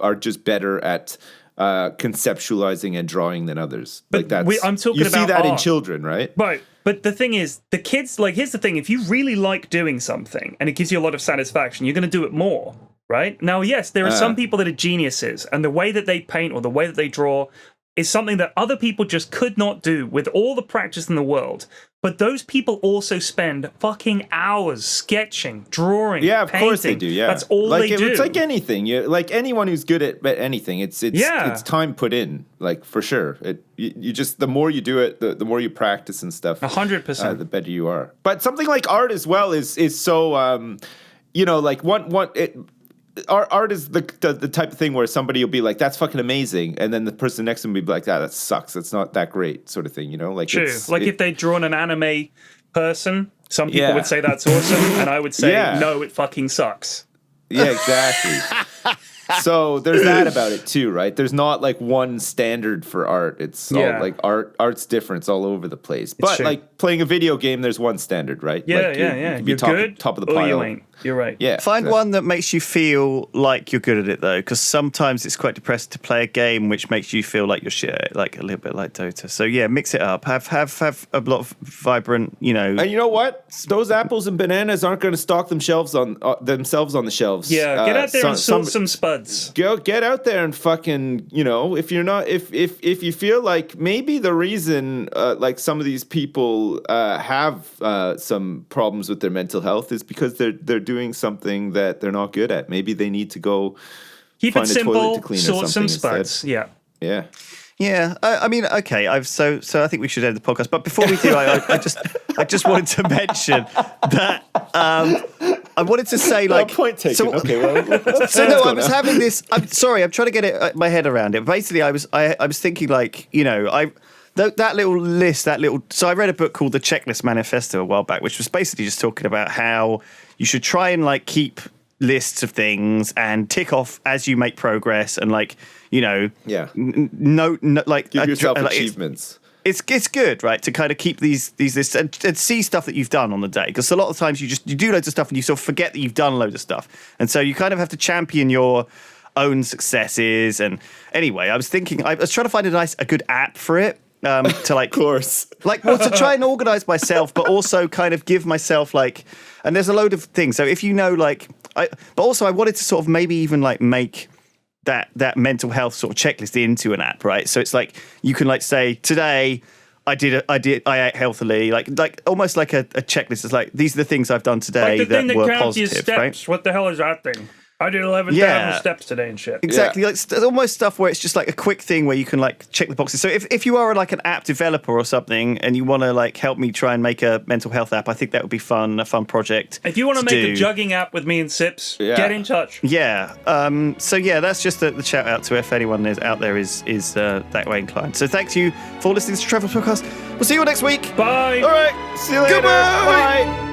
better at conceptualizing and drawing than others. But I'm talking you about see that art. in children, right? Right. But the thing is, the kids, like, here's the thing. If you really like doing something and it gives you a lot of satisfaction, you're going to do it more, right? Now, yes, there are some people that are geniuses, and the way that they paint or the way that they draw is something that other people just could not do with all the practice in the world. But those people also spend fucking hours sketching, drawing, yeah, of painting. course they do. Yeah, that's all they do. It's like anything. Like anyone who's good at anything, it's time put in. Like for sure. You just the more you do it, the more you practice and stuff. 100%. The better you are. But something like art as well is so like art is the type of thing where somebody will be like, that's fucking amazing, and then the person next to them will be like, that sucks, it's not that great, sort of thing, like true. Like if they'd drawn an anime person, some people would say that's awesome, and I would say no, it fucking sucks. Yeah, exactly. So there's that about it too, right? There's not like one standard for art. It's all like art's different. It's all over the place. But like playing a video game, there's one standard, right? Yeah, like You're good, top of the pile. or you ain't. You're right. Yeah. Find one that makes you feel like you're good at it, though, because sometimes it's quite depressing to play a game which makes you feel like you're shit, like a little bit like Dota. So yeah, mix it up. Have a lot of vibrant, And you know what? Those apples and bananas aren't going to stock themselves on the shelves. Yeah, get out there and sort some spuds. Get out there and fucking, if you're not, if you feel like maybe the reason like some of these people have some problems with their mental health is because they're doing something that they're not good at. Maybe they need to go keep find it a simple, toilet to clean or sort something some spuds. Instead. Yeah. Yeah, I mean, okay. So I think we should end the podcast. But before we do, I just wanted to mention that I wanted to say, like, point taken. So, okay, well, so no, I was having this. I'm sorry, I'm trying to get my head around it. Basically, I was thinking, like, that little list, So I read a book called The Checklist Manifesto a while back, which was basically just talking about how you should try and like keep lists of things and tick off as you make progress, and like like give yourself achievements. It's good, right, to kind of keep these lists and see stuff that you've done on the day, because a lot of times you do loads of stuff and you sort of forget that you've done loads of stuff, and so you kind of have to champion your own successes. And anyway, I was trying to find a good app for it. To like, of course, to try and organize myself, but also kind of give myself like, and there's a load of things. So if but also I wanted to sort of maybe even like make that mental health sort of checklist into an app, right? So it's like you can like say, today I ate healthily, like almost like a checklist. It's like, these are the things I've done today like the thing that were counts positive, your steps. right? What the hell is that thing? I did 11,000 steps today and shit. Exactly. Like, there's almost stuff where it's just like a quick thing where you can like check the boxes. So if you are like an app developer or something and you want to like help me try and make a mental health app, I think that would be a fun project. If you want to make a jugging app with me and Sips, get in touch. Yeah. So yeah, that's just the shout out to if anyone is out there is that way inclined. So thank you for listening to Triforce Podcast. We'll see you all next week. Bye. All right. See you later. Goodbye. Bye.